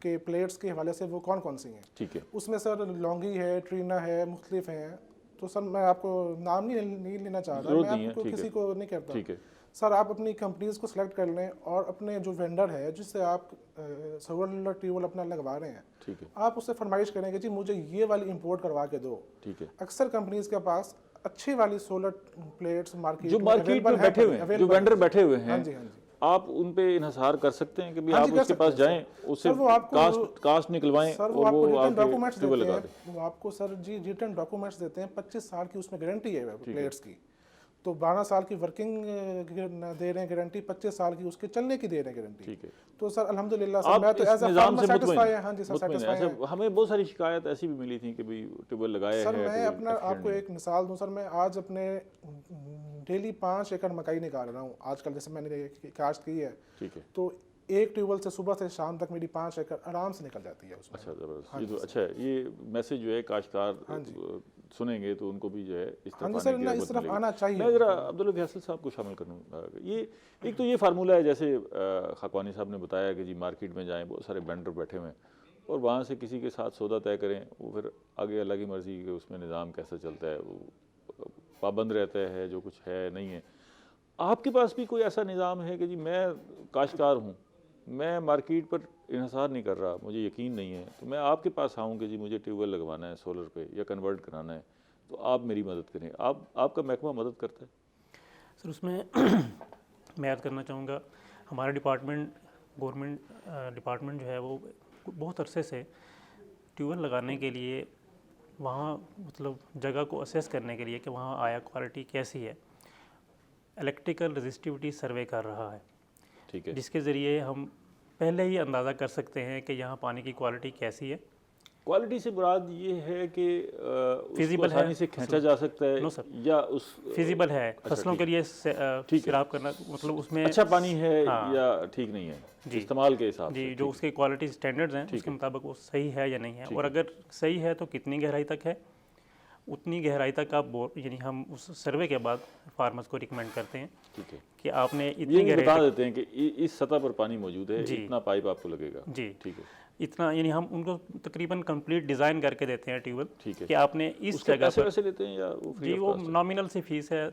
के प्लेट्स के हवाले से वो कौन कौन सी हैं। ठीक है। उसमें सर लॉन्गी है, ट्रीना है, मुख्तलिफ हैं। तो सर मैं आपको नाम नहीं लेना चाह रहा, मैं आपको किसी को नहीं कहता। ठीक है सर आप अपनी कंपनीज को सिलेक्ट कर लें और अपने जो वेंडर है जिससे आप सोलर ट्यूबवेल अपना लगवा रहे हैं, ठीक है, आप उससे फरमाइश करें कि जी मुझे ये वाली इंपोर्ट करवा के दो। ठीक है। अक्सर कंपनीज के पास अच्छी वाली सोलर प्लेट्स मार्केट जो मार्केट में बैठे हुए हैं, जो वेंडर बैठे हुए हैं, हाँ जी, हाँ जी, आप उन पे इन्हिसार कर सकते हैं कि भी हाँ आप जी, कर उसके सकते पास हैं जाएं, उससे कास्ट निकलवाएं सर और आपको वो रिटर्न आपके डॉक्यूमेंट्स ट्यूबवेल देते लगा हैं, दें। वो आपको सर जी रिटर्न डॉक्यूमेंट्स देते हैं, 25 साल की उसमें गारंटी है प्लेट्स की। तो 12 साल की वर्किंग दे रहे हैं गारंटी, 25 साल की उसके चलने की दे रहे हैं गारंटी। ठीक है। तो सर अल्हम्दुलिल्लाह आप मैं तो इस एज अ निज़ाम फार्मर से सेटिस्फाई है। हाँ जी सर, मुतमईन हैं। सेटिस्फाई है। ऐसा हमें बहुत सारी शिकायत ऐसी भी मिली थी कि भाई ट्यूबवेल लगाया सर है, मैं अपना ट्यूबवेल आपको एक मिसाल दूं सर, मैं आज अपने डेली 5 एकड़ मकई निकाल रहा हूँ आजकल, जैसे मैंने काश्त की है। ठीक है। तो एक ट्यूबवेल से सुबह से शाम तक मेरी 5 एकड़ आराम से निकल जाती है उसमें। अच्छा, ज़बरदस्त। ये तो अच्छा है, ये मैसेज जो है काश्तकार सुनेंगे तो उनको भी जो है इस हाँ तरफ जी सर, आने की ना रग़बत इस तरफ मिलेगी। आना चाहिए। मैं ज़रा अब्दुल्ला फैसल साहब को शामिल करूँगा। ये एक तो ये फार्मूला है, जैसे खाकवानी साहब ने बताया कि जी मार्केट में जाएँ, बहुत सारे वेंडर बैठे हुए हैं और वहाँ से किसी के साथ सौदा तय करें, वो फिर आगे अल्लाह की मर्ज़ी कि उसमें निज़ाम कैसा चलता है, वो पाबंद रहता है, जो कुछ है नहीं है। आपके पास भी कोई ऐसा निज़ाम है कि जी मैं काश्तकार हूँ, मैं मार्केट पर इन्हिसार नहीं कर रहा, मुझे यकीन नहीं है, तो मैं आपके पास आऊँ कि जी मुझे ट्यूबवेल लगवाना है सोलर पे या कन्वर्ट कराना है, तो आप मेरी मदद करें। आपका महकमा मदद करता है? सर उसमें मैं याद करना चाहूँगा, हमारा डिपार्टमेंट, गवर्नमेंट डिपार्टमेंट जो है वो बहुत अरसे से ट्यूबवेल लगाने के लिए, वहाँ मतलब जगह को असेस करने के लिए कि वहाँ आया क्वालिटी कैसी है, इलेक्ट्रिकल रेजिस्टिविटी सर्वे कर रहा है। ठीक है। जिसके ज़रिए हम पहले ही अंदाज़ा कर सकते हैं कि यहाँ पानी की क्वालिटी कैसी है। क्वालिटी से मुराद ये है कि उसको है, आसानी से खींचा जा सकता है, नो सर, या उस फिजिबल है फसलों के लिए सिराब करना, मतलब उसमें अच्छा पानी है हाँ, या ठीक नहीं है जी, इस्तेमाल के हिसाब जी, से जो उसके क्वालिटी स्टैंडर्ड्स हैं उसके मुताबिक वो सही है या नहीं है, और अगर सही है तो कितनी गहराई तक है, उतनी गहराई तक आप यानी हम उस सर्वे के बाद फार्मर्स को रिकमेंड करते हैं। ठीक है कि आपने इतनी ये गहराई बता देते हैं कि इस सतह पर पानी मौजूद है, जी, इतना पाइप आपको लगेगा। जी, ठीक है, इतना, यानी हम उनको तकरीबन कंप्लीट डिज़ाइन करके देते हैं ट्यूबवेल। ठीक है। कि आपने इस जगह पैसे पर, वैसे लेते हैं या वो फ्री जी ऑफ वो कॉस्ट है? नॉमिनल सी फीस है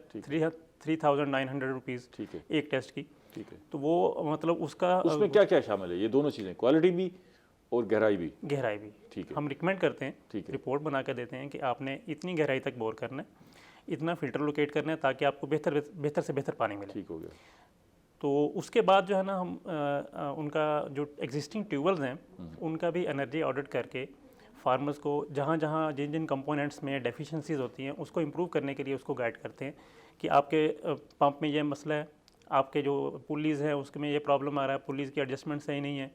3,900 रुपीज़ ठीक है, एक टेस्ट की। ठीक है। तो वो मतलब उसका उसमें क्या क्या शामिल है? ये दोनों चीज़ें, क्वालिटी भी और गहराई भी। गहराई भी ठीक है, हम रिकमेंड करते हैं, ठीक है, रिपोर्ट बना के देते हैं कि आपने इतनी गहराई तक बोर करना है, इतना फिल्टर लोकेट करना है ताकि आपको बेहतर से बेहतर पानी मिले। ठीक हो गया। तो उसके बाद जो है ना, हम उनका जो एग्जिस्टिंग ट्यूबवेल्स हैं उनका भी एनर्जी ऑडिट करके फार्मर्स को जहाँ जहाँ जिन जिन कंपोनेंट्स में डेफिशिएंसीज होती हैं उसको इम्प्रूव करने के लिए उसको गाइड करते हैं कि आपके पंप में ये मसला है, आपके जो पुलीज़ हैं उसमें ये प्रॉब्लम आ रहा है, पुलीज़ की एडजस्टमेंट सही नहीं है,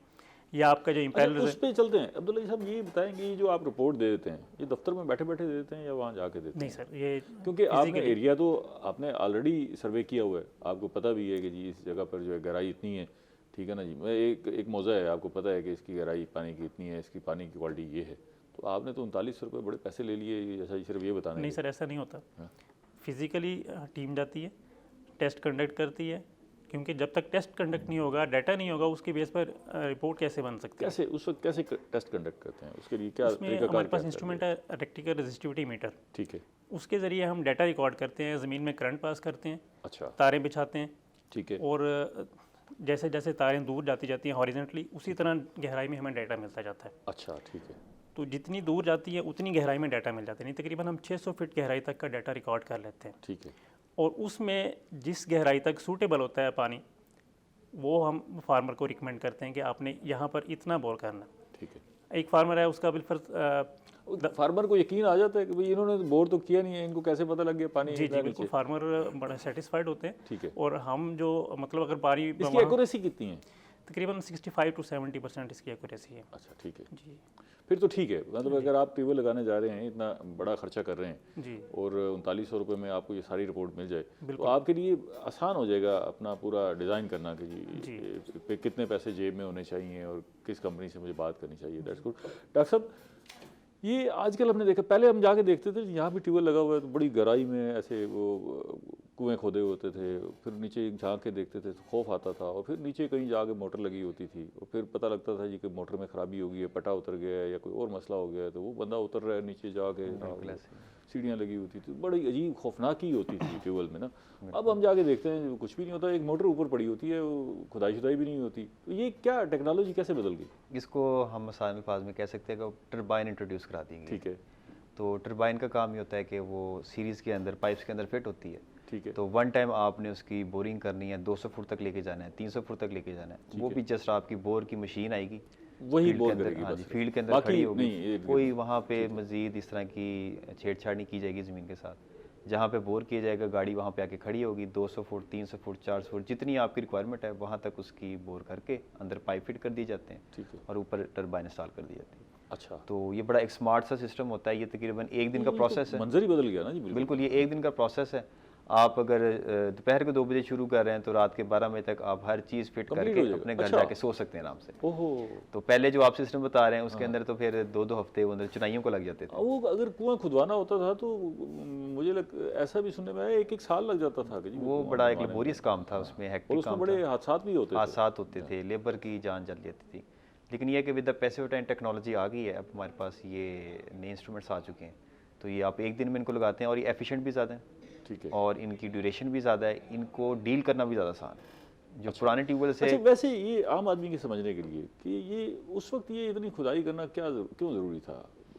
या आपका जो इम्पेलर उस पे चलते हैं। अब्दुल्ला जी साहब ये बताएंगे, ये जो आप रिपोर्ट दे देते हैं, ये दफ्तर में बैठे बैठे दे देते हैं या वहाँ जाके देते हैं? नहीं सर, ये क्योंकि आपने एरिया तो आपने ऑलरेडी सर्वे किया हुआ है, आपको पता भी है कि जी इस जगह पर जो है गहराई इतनी है, ठीक है ना जी। मैं एक मौजा है, आपको पता है कि इसकी गहराई पानी की इतनी है, इसकी पानी की क्वालिटी ये है, तो आपने तो 39 रुपये बड़े पैसे ले लिए, जैसा सिर्फ ये बताने। नहीं सर, ऐसा नहीं होता। हाँ। फिज़िकली टीम जाती है, टेस्ट कंडक्ट करती है, क्योंकि जब तक टेस्ट कंडक्ट नहीं होगा, डाटा नहीं होगा, उसकी बेस पर रिपोर्ट कैसे बन सकती है? कैसे उस वक्त कैसे टेस्ट कंडक्ट करते हैं? उसके लिए क्या उसमें हमारे पास इंस्ट्रूमेंट है इलेक्ट्रिकल रेजिस्टिविटी मीटर। ठीक है, उसके ज़रिए हम डाटा रिकॉर्ड करते हैं, ज़मीन में करंट पास करते हैं, अच्छा, तारें बिछाते हैं, ठीक है, और जैसे जैसे तारें दूर जाती हैं हॉरिजॉन्टली, उसी तरह गहराई में हमें डाटा मिलता जाता है। अच्छा, ठीक है, तो जितनी दूर जाती है उतनी गहराई में डाटा मिल जाता है। नहीं, तकरीबन हम 600 फीट गहराई तक का डाटा रिकॉर्ड कर लेते हैं, ठीक है, और उसमें जिस गहराई तक सूटेबल होता है पानी, वो हम फार्मर को रिकमेंड करते हैं कि आपने यहाँ पर इतना बोर करना। ठीक है। एक फार्मर है, उसका बिलफर्ज फार्मर को यकीन आ जाता है कि भाई इन्होंने बोर तो किया नहीं है, इनको कैसे पता लग गया पानी? जी जी बिल्कुल, फार्मर बड़ा सेटिस्फाइड होते हैं। ठीक है। और हम जो मतलब अगर पानी इसकी एक्यूरेसी कितनी है? तकरीबन 65 to 70% इसकी एक्यूरेसी है। अच्छा, ठीक है जी, फिर तो ठीक है। मतलब अगर आप ट्यूबवेल लगाने जा रहे हैं, इतना बड़ा खर्चा कर रहे हैं जी, और 3900 रुपये में आपको ये सारी रिपोर्ट मिल जाए, तो आपके लिए आसान हो जाएगा अपना पूरा डिज़ाइन करना कि जी पे कितने पैसे जेब में होने चाहिए और किस कंपनी से मुझे बात करनी चाहिए। That's good. डॉक्टर साहब, ये आजकल हमने देखा, पहले हम जाके देखते थे यहाँ भी ट्यूबवेल लगा हुआ है तो बड़ी गहराई में ऐसे वो कुएं खोदे होते थे, फिर नीचे झांक के देखते थे तो खौफ आता था, और फिर नीचे कहीं जाके मोटर लगी होती थी, और फिर पता लगता था जी कि मोटर में ख़राबी हो गई है, पटा उतर गया है या कोई और मसला हो गया है, तो वो बंदा उतर रहा है नीचे जाके, सीढ़ियाँ लगी होती थी, बड़ी अजीब खौफनाक ही होती थी ट्यूबवेल में ना। अब हम जाके देखते हैं कुछ भी नहीं होता, एक मोटर ऊपर पड़ी होती है, खुदाई शुदाई भी नहीं होती। तो ये क्या टेक्नोलॉजी कैसे बदल गई? इसको हम आसान अल्फाज में कह सकते हैं कि टरबाइन इंट्रोड्यूस करा दी गई। ठीक है। तो टरबाइन का काम ये होता है कि वो सीरीज़ के अंदर पाइप्स के अंदर फिट होती है। ठीक है। तो वन टाइम आपने उसकी बोरिंग करनी है, 200 फुट तक लेके जाना है, 300 फुट तक लेके जाना है, वो भी जस्ट आपकी बोर की मशीन आएगी, वही फील्ड बोर के अंदर, करेगी हाँ बस। जी, फील्ड के अंदर बाकी खड़ी होगी, नहीं, कोई वहाँ पे मज़ीद इस तरह की छेड़छाड़ नहीं की जाएगी ज़मीन के साथ। जहाँ पे बोर किया जाएगा गाड़ी वहाँ पे आके खड़ी होगी, 200 फुट 300 फुट 400 फुट जितनी आपकी रिक्वायरमेंट है वहाँ तक उसकी बोर करके अंदर पाइप फिट कर दिए जाते हैं। ठीक है। और ऊपर टरबाइन इंस्टॉल कर दी जाती है। अच्छा, तो ये बड़ा एक स्मार्ट सा सिस्टम होता है। ये तकरीबन एक दिन का प्रोसेस है। मंजर ही बदल गया ना जी। बिल्कुल, ये एक दिन का प्रोसेस है। आप अगर दोपहर के 2 बजे शुरू कर रहे हैं तो रात के 12 बजे तक आप हर चीज़ फिट करके अपने घर जाके सो सकते हैं आराम से। ओहो। तो पहले जो आप सिस्टम बता रहे हैं उसके अंदर तो फिर 2-2 हफ्ते वो अंदर चुनाइयों को लग जाते थे। वो अगर कुआं खुदवाना होता था तो मुझे ऐसा भी सुनने में आया 1-1 साल लग जाता था कि जी वो बड़ा एक लेबोरियस काम था, उसमें हेक्टिक काम था, बड़े हादसात भी होते थे। हादसात होते थे, लेबर की जान चल जाती थी। लेकिन ये कि with the passive time technology आ गई है, अब हमारे पास ये नए इंस्ट्रूमेंट्स आ चुके हैं, तो ये आप एक दिन में इनको लगाते हैं और ये एफिशिएंट भी ज़्यादा है। ठीक है। और इनकी ड्यूरेशन भी ज़्यादा है, इनको डील करना भी ज़्यादा आसान है। जो पुराने ट्यूबवेल से वैसे ये आम आदमी के समझने के लिए कि ये उस वक्त ये इतनी खुदाई करना क्यों ज़रूरी था,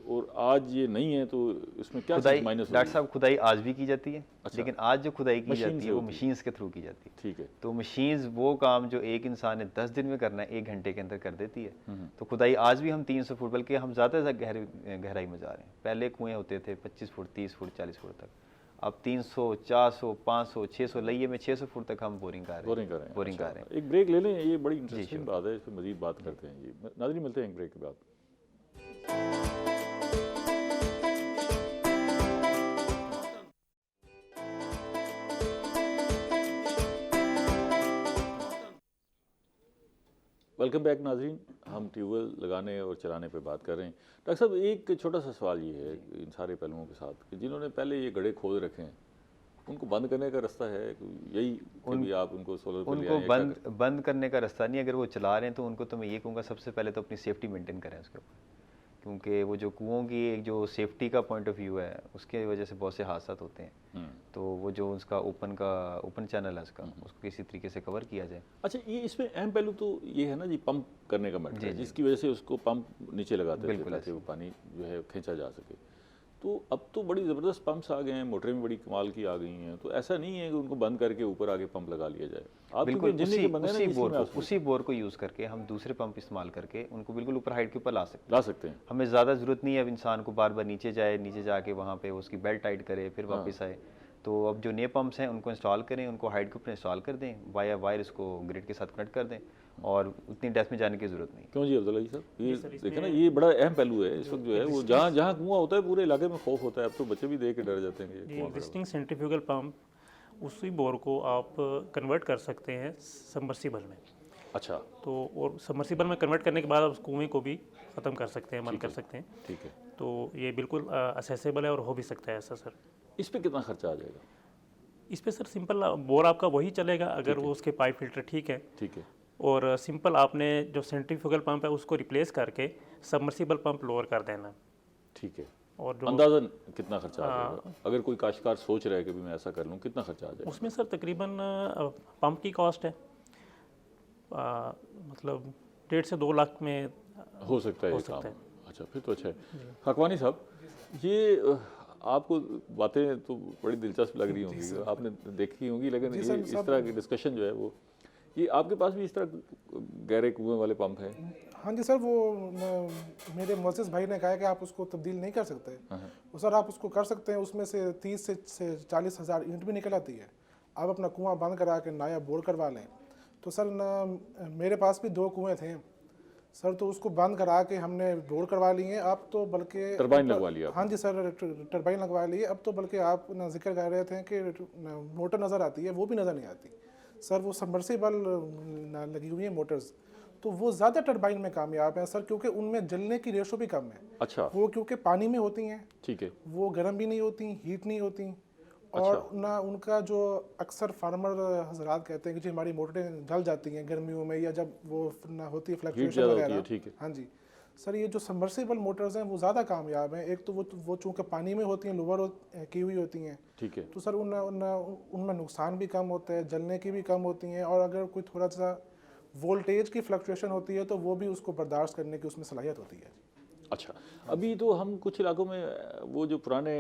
और आज ये नहीं है तो इसमें क्या खुदाई, माइनस? डॉक्टर साहब, खुदाई आज भी की जाती है। लेकिन आज जो खुदाई की जाती है वो मशीन्स के थ्रू की जाती है। ठीक है। तो मशीन्स वो काम जो एक इंसान ने 10 दिन में करना है 1 घंटे के अंदर कर देती है। तो खुदाई आज भी हम 300 फुट, बल्कि हम ज़्यादा से गहराई में जा रहे हैं। पहले कुएँ होते थे 25 फुट 30 फुट 40 फुट तक, अब 300 400 500 600 लइये में 600 फुट तक हम बोरिंग कर रहे हैं। एक ब्रेक ले लें, ये बड़ी इंटरेस्टिंग बात है, इस पर मजीद बात करते हैं जी। नाज़रीन, मिलते हैं एक ब्रेक के बाद। वेलकम बैक नाज़रीन। हम ट्यूबवेल लगाने और चलाने पे बात कर रहे हैं। डॉक्टर साहब, एक छोटा सा सवाल ये है इन सारे पहलुओं के साथ कि जिन्होंने पहले ये गड्ढे खोद रखे हैं उनको बंद करने का रास्ता है यही कि भी आप उनको सोलर पर ले आएं? उनको बंद करने का रास्ता नहीं। अगर वो चला रहे हैं तो उनको तो मैं ये कहूँगा सबसे पहले तो अपनी सेफ्टी मेंटेन करें उसके ऊपर, क्योंकि वो जो कुओं की एक जो सेफ्टी का पॉइंट ऑफ व्यू है उसके वजह से बहुत से हादसा होते हैं। तो वो जो उसका ओपन चैनल है उसको किसी तरीके से कवर किया जाए। अच्छा, ये इसमें अहम पहलू तो ये है ना जी, पंप करने का मैटर है, जिसकी वजह से उसको पंप नीचे लगाते थे ताकि वो पानी जो है खींचा जा सके। तो अब तो बड़ी ज़बरदस्त पंप्स आ गए हैं, मोटरें भी बड़ी कमाल की आ गई हैं, तो ऐसा नहीं है कि उनको बंद करके ऊपर आगे पंप लगा लिया जाए। आप बिल्कुल उसी बोर को यूज़ करके हम दूसरे पंप इस्तेमाल करके उनको बिल्कुल ऊपर हाइट के ऊपर ला सकते हैं। हमें ज़्यादा ज़रूरत नहीं है अब इंसान को बार बार नीचे जाके वहाँ पे उसकी बेल्ट टाइट करे फिर वापस आए। तो अब जो नए पंप्स हैं उनको इंस्टॉल करें, उनको हाइट के ऊपर इंस्टॉल कर दें, वाया वायर इसको ग्रिड के साथ कनेक्ट कर दें और उतनी डेप्थ में जाने की ज़रूरत नहीं। क्यों जी अब्दुल्ला जी साहब, ये देखें ना, ये बड़ा अहम पहलू है इस वक्त जो है, वो जहाँ कुआं होता है पूरे इलाके में खौफ होता है। अब तो बच्चे भी देख के डर जाते हैं कि एग्जिस्टिंग सेंट्रीफ्यूगल पंप उसी बोर को आप कन्वर्ट कर सकते हैं सबमर्सिबल में। अच्छा। तो और सबमर्सिबल में कन्वर्ट करने के बाद आप उस कुएँ को भी ख़त्म कर सकते हैं, बंद कर सकते हैं। ठीक है। तो ये बिल्कुल असेसेबल है और हो भी सकता है ऐसा सर। इस पर कितना खर्चा आ जाएगा? इस पे सर सिंपल बोर आपका वही चलेगा अगर वो उसके पाइप फिल्टर ठीक है। ठीक है। और सिंपल आपने जो सेंट्रीफ्यूगल पंप है उसको रिप्लेस करके सबमर्सिबल पंप लोअर कर देना। ठीक है। और जो अंदाज़न कितना खर्चा आ जाएगा अगर कोई काश्तकार सोच रहा है कि मैं ऐसा कर लूँ, कितना खर्चा आ जाएगा? उसमें सर तकरीबन पंप की कॉस्ट है मतलब 1.5 से 2 लाख में हो सकता है ये काम। अच्छा, फिर तो अच्छा है। हकवानी साहब, ये आपको बातें तो बड़ी दिलचस्प लग रही होंगी, आपने देखी होंगी, लेकिन ये इस तरह की डिस्कशन जो है वो, ये आपके पास भी इस तरह गहरे कुएं वाले पंप हैं? हाँ जी सर, वो मेरे मोसेस भाई ने कहा है कि आप उसको तब्दील नहीं कर सकते। वो सर आप उसको कर सकते हैं, उसमें से 30 से 40 हज़ार यूनिट भी निकल आती है। आप अपना कुआं बंद करा के नया बोर करवा लें। तो सर मेरे पास भी 2 कुएँ थे सर, तो उसको बंद करा के हमने बोर करवा लिए। अब तो बल्कि टरबाइन लगवा लिया? हाँ जी सर, टरबाइन लगवा लिए। अब तो बल्कि आप ना जिक्र कर रहे थे कि मोटर नज़र आती है, वो भी नज़र नहीं आती सर। वो सबमर्सिबल लगी हुई है मोटर्स, तो वो ज़्यादा टरबाइन में कामयाब हैं सर, क्योंकि उनमें जलने की रेशो भी कम है। अच्छा। वो क्योंकि पानी में होती हैं, ठीक है, वो गर्म भी नहीं होती, हीट नहीं होती, और ना उनका जो अक्सर फार्मर हजरात कहते हैं कि जी हमारी मोटरें जल जाती हैं गर्मियों में या जब वो ना होती है फ्लक्चुएशन ज़्यादा होती है, वगैरह। ठीक है। हाँ जी सर, ये जो सबमर्सिबल मोटर्स हैं वो ज़्यादा कामयाब हैं। एक तो वो चूँकि पानी में होती हैं, लोअर की हुई होती हैं, ठीक है। तो सर उनमें नुकसान भी कम होता है, जलने की भी कम होती हैं, और अगर कोई थोड़ा सा वोल्टेज की फ्लक्चुएशन होती है तो वो भी उसको बर्दाश्त करने की उसमें सलाहियत होती है। अच्छा, अभी तो हम कुछ इलाकों में वो जो पुराने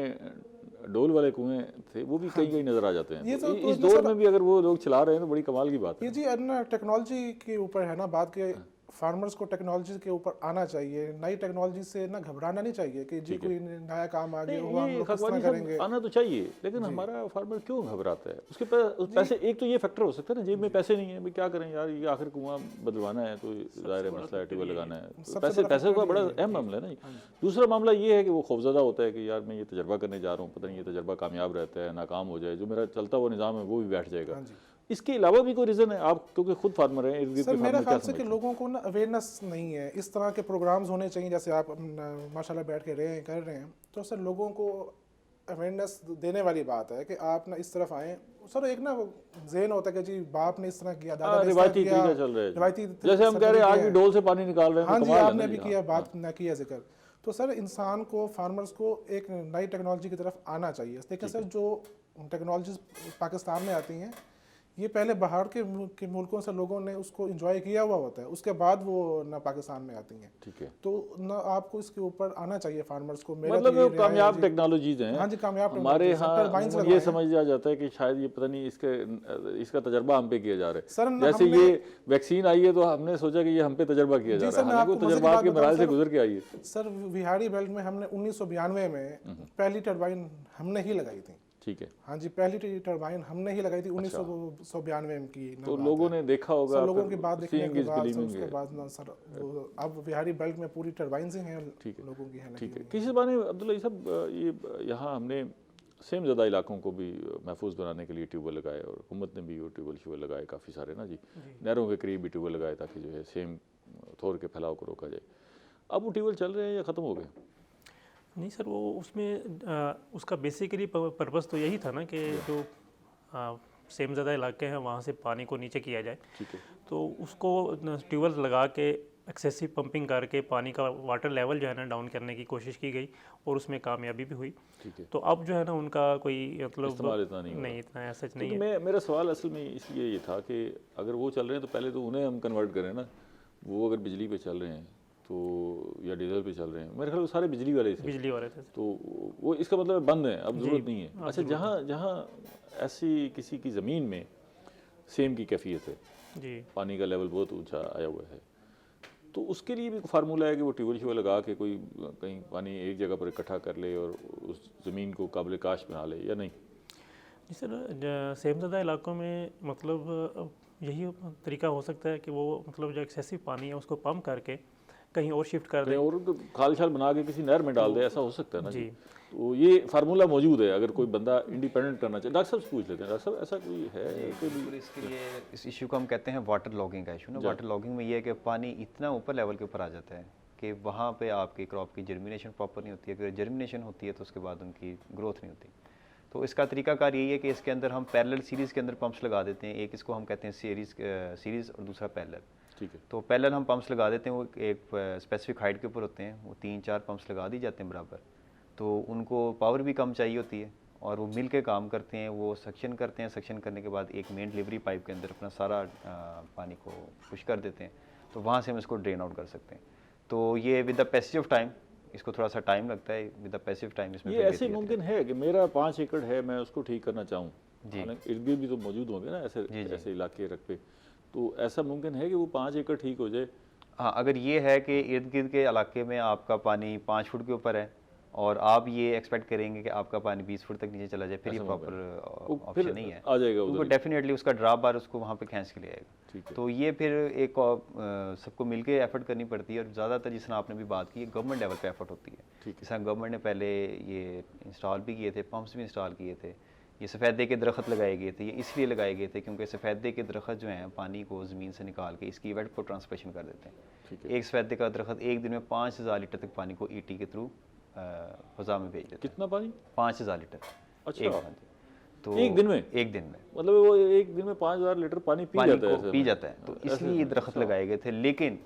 डोल वाले कुएं थे वो भी कहीं कहीं नज़र आ जाते हैं। ये तो तो इस दौर में भी अगर वो लोग चला रहे हैं तो बड़ी कमाल की बात ये है। जी ना टेक्नोलॉजी के ऊपर है ना बात के, फार्मर्स को टेक्नोलॉजी के ऊपर आना चाहिए, नई टेक्नोलॉजी से ना घबराना नहीं चाहिए कि जी कोई नया काम आ गया हो हम ये लोग किस तरह खगवानी करेंगे। साहब आना तो चाहिए, लेकिन हमारा फार्मर क्यों घबराता है? उसके पास पैसे, एक तो ये फैक्टर हो सकता है ना, जेब में पैसे नहीं है, भाई क्या करें यार, ये आखिर कुआं बदलवाना है तो जाहिर है मसला है, ट्यूबवेल लगाना है, तो पैसे का बड़ा अहम मामला है ना। दूसरा मामला ये है कि वो खौफजदा होता है कि यार मैं ये तजर्बा करने जा रहा हूँ, पता नहीं ये तजर्बा कामयाब रहता है, नाकाम हो जाए, जो मेरा चलता हुआ निज़ाम है वो भी बैठ जाएगा। इसके अलावा भी कोई रीज़न है? आप क्योंकि खुद फार्मर हैं, इर्द गिर्द सर के मेरा फार्मर क्या ख्याल से कि समझते हैं? लोगों को ना अवेयरनेस नहीं है, इस तरह के प्रोग्राम्स होने चाहिए जैसे आप माशाल्लाह बैठ के कर रहे हैं, तो सर लोगों को अवेयरनेस देने वाली बात है कि आप ना इस तरफ आएँ। सर एक ना जहन होता है कि जी बाप ने इस तरह किया, दादा ने इस तरह रिवायती किया, तरीका चल रहा है, रिवायती जैसे हम कह रहे हैं आज भी डोल से पानी निकाल रहे हैं, हाँ तो जी कमाल है आपने ना भी जी। किया बात ना किया जिक्र। तो सर इंसान को, फार्मर्स को एक नई टेक्नोलॉजी की तरफ आना चाहिए। देखिए सर जो टेक्नोलॉजीज पाकिस्तान में आती हैं ये पहले बाहर के मुल्कों से लोगों ने उसको एंजॉय किया हुआ होता है, उसके बाद वो ना पाकिस्तान में आती हैं। ठीक है, तो ना आपको इसके ऊपर आना चाहिए फार्मर्स को। मतलब वो कामयाब टेक्नोलॉजीज हैं। हाँ जी कामयाब हमारे यहाँ ये समझ आ जाता है कि शायद ये पता नहीं इसका तजर्बा हम पे किया जा रहा है। सर जैसे ये वैक्सीन आई है तो हमने सोचा कि ये हम पे तजर्बा किया जा रहा है, हालांकि वो तजर्बात के मराहल से गुजर के आई है। सर विहाड़ी बेल्ट में हमने 1992 में पहली टरबाइन हमने ही लगाई थी। ठीक है, हाँ जी पहली टरबाइन हमने ही लगाई थी 1992 की। तो लोगों ने देखा होगा, लोगों की बात देखने के बाद उसके बाद ना सर अब बिहारी बेल्ट में पूरी टरबाइन से हैं लोगों की है। ठीक है, किसी बाने अब्दुल्ला साहब, ये यहाँ हमने सेम ज़्यादा इलाकों को भी महफूज बनाने के लिए ट्यूबवेल लगाए, और हुकूमत ने भी वो ट्यूबवेल लगाए काफ़ी सारे ना जी, नहरों के करीब भी ट्यूबवेल लगाए ताकि जो है सेम थोर के फैलाव को रोका जाए। अब वो ट्यूबवेल चल रहे हैं या ख़त्म हो गए? नहीं सर, वो उसमें उसका बेसिकली पर्पस तो यही था ना कि जो सेम ज़्यादा इलाके हैं वहाँ से पानी को नीचे किया जाए। ठीक है, तो उसको ट्यूबवेल लगा के एक्सेसिव पंपिंग करके पानी का वाटर लेवल जो है ना डाउन करने की कोशिश की गई, और उसमें कामयाबी भी हुई। ठीक है, तो अब जो है ना उनका कोई मतलब इस्तेमाल इतना नहीं इतना ऐसा नहीं है। मेरा सवाल असल में इसलिए ये था कि अगर वो चल रहे हैं तो पहले तो उन्हें हम कन्वर्ट करें ना। वो अगर बिजली पे चल रहे हैं तो या डीजल पे चल रहे हैं, मेरे ख्याल सारे बिजली वाले थे, बिजली वाले थे, तो वो इसका मतलब बंद है, अब ज़रूरत नहीं है। अच्छा, जहाँ ऐसी किसी की ज़मीन में सेम की कैफियत है जी, पानी का लेवल बहुत ऊंचा आया हुआ है, तो उसके लिए भी फार्मूला है कि वो ट्यूबवेल लगा के कोई कहीं पानी एक जगह पर इकट्ठा कर ले और उस ज़मीन को काबिल काश बना ले, या नहीं? जी सर, सेम ज़्यादा इलाकों में मतलब यही तरीका हो सकता है कि वो मतलब जो एक्सेसिव पानी है उसको पंप करके कहीं और शिफ्ट कर दें, और खाल छाल बना के किसी नहर में डाल दे, ऐसा हो सकता है ना जी। तो ये फार्मूला मौजूद है अगर कोई बंदा इंडिपेंडेंट करना चाहे। डॉक्टर साहब से पूछ लेते हैं, डॉक्टर साहब ऐसा कोई है कोई भी? इसके लिए इस इशू को हम कहते हैं वाटर लॉगिंग का इशू ना। वाटर लॉगिंग में ये है कि पानी इतना ऊपर लेवल के ऊपर आ जाता है कि वहाँ पे आपकी क्रॉप की जर्मिनेशन प्रॉपर नहीं होती है। अगर जर्मिनेशन होती है तो उसके बाद उनकी ग्रोथ नहीं होती। तो इसका तरीकाकार यही है कि इसके अंदर हम पैरेलल सीरीज़ के अंदर पंप्स लगा देते हैं। एक इसको हम कहते हैं सीरीज़ और दूसरा पैरेलल। ठीक है, तो पैरेलल हम पंप्स लगा देते हैं, वो एक स्पेसिफिक हाइट के ऊपर होते हैं, वो 3-4 पंप्स लगा दी जाते हैं बराबर। तो उनको पावर भी कम चाहिए होती है और वो मिल के काम करते हैं। वो सक्शन करते हैं, सक्शन करने के बाद एक मेन डिलीवरी पाइप के अंदर अपना सारा पानी को पुश कर देते हैं। तो वहाँ से हम इसको ड्रेन आउट कर सकते हैं। तो ये with the passage of time, इसको थोड़ा सा टाइम लगता है, विद द पैसिव टाइम इसमें ये ऐसे मुमकिन है कि मेरा 5 एकड़ है, मैं उसको ठीक करना चाहूँ, इर्द गिर्द भी तो मौजूद होंगे ना ऐसे इलाके रकबे, तो ऐसा मुमकिन है कि वो 5 एकड़ ठीक हो जाए? हाँ, अगर ये है कि इर्द गिर्द के इलाके में आपका पानी 5 फुट के ऊपर है और आप ये एक्सपेक्ट करेंगे कि आपका पानी 20 फुट तक नीचे चला जाए, फिर ये प्रॉपर ऑप्शन नहीं है। आ जाएगा उनको डेफिनेटली उसका ड्रॉप बार उसको वहाँ पे खींच के ले आएगा। तो ये फिर एक सबको मिलके एफर्ट करनी पड़ती है, और ज़्यादातर जिस तरह आपने भी बात की गवर्नमेंट लेवल पे एफर्ट होती है। जिस तरह गवर्नमेंट ने पहले ये इंस्टॉल भी किए थे, पंप्स भी इंस्टॉल किए थे। ये सफ़ेदे के दरख्त लगाए गए थे, ये इसलिए लगाए गए थे क्योंकि सफ़ेदे के दरख्त जो हैं पानी को ज़मीन से निकाल के इसकी वेट को ट्रांसप्रेशन कर देते हैं। एक सफ़ेदे का दरख्त एक दिन में 5000 लीटर तक पानी को ईटी के थ्रू फ़ज़ा में भेज देते हैं। कितना पानी? 5000 लीटर। अच्छा। तो एक दिन में? एक दिन में मतलब वो एक दिन में 5000 लीटर पानी पी पानी जाता है को ऐसे पी में? जाता है। तो ऐसे- इसलिए ये दरख्त अच्छा। लगाए गए थे। लेकिन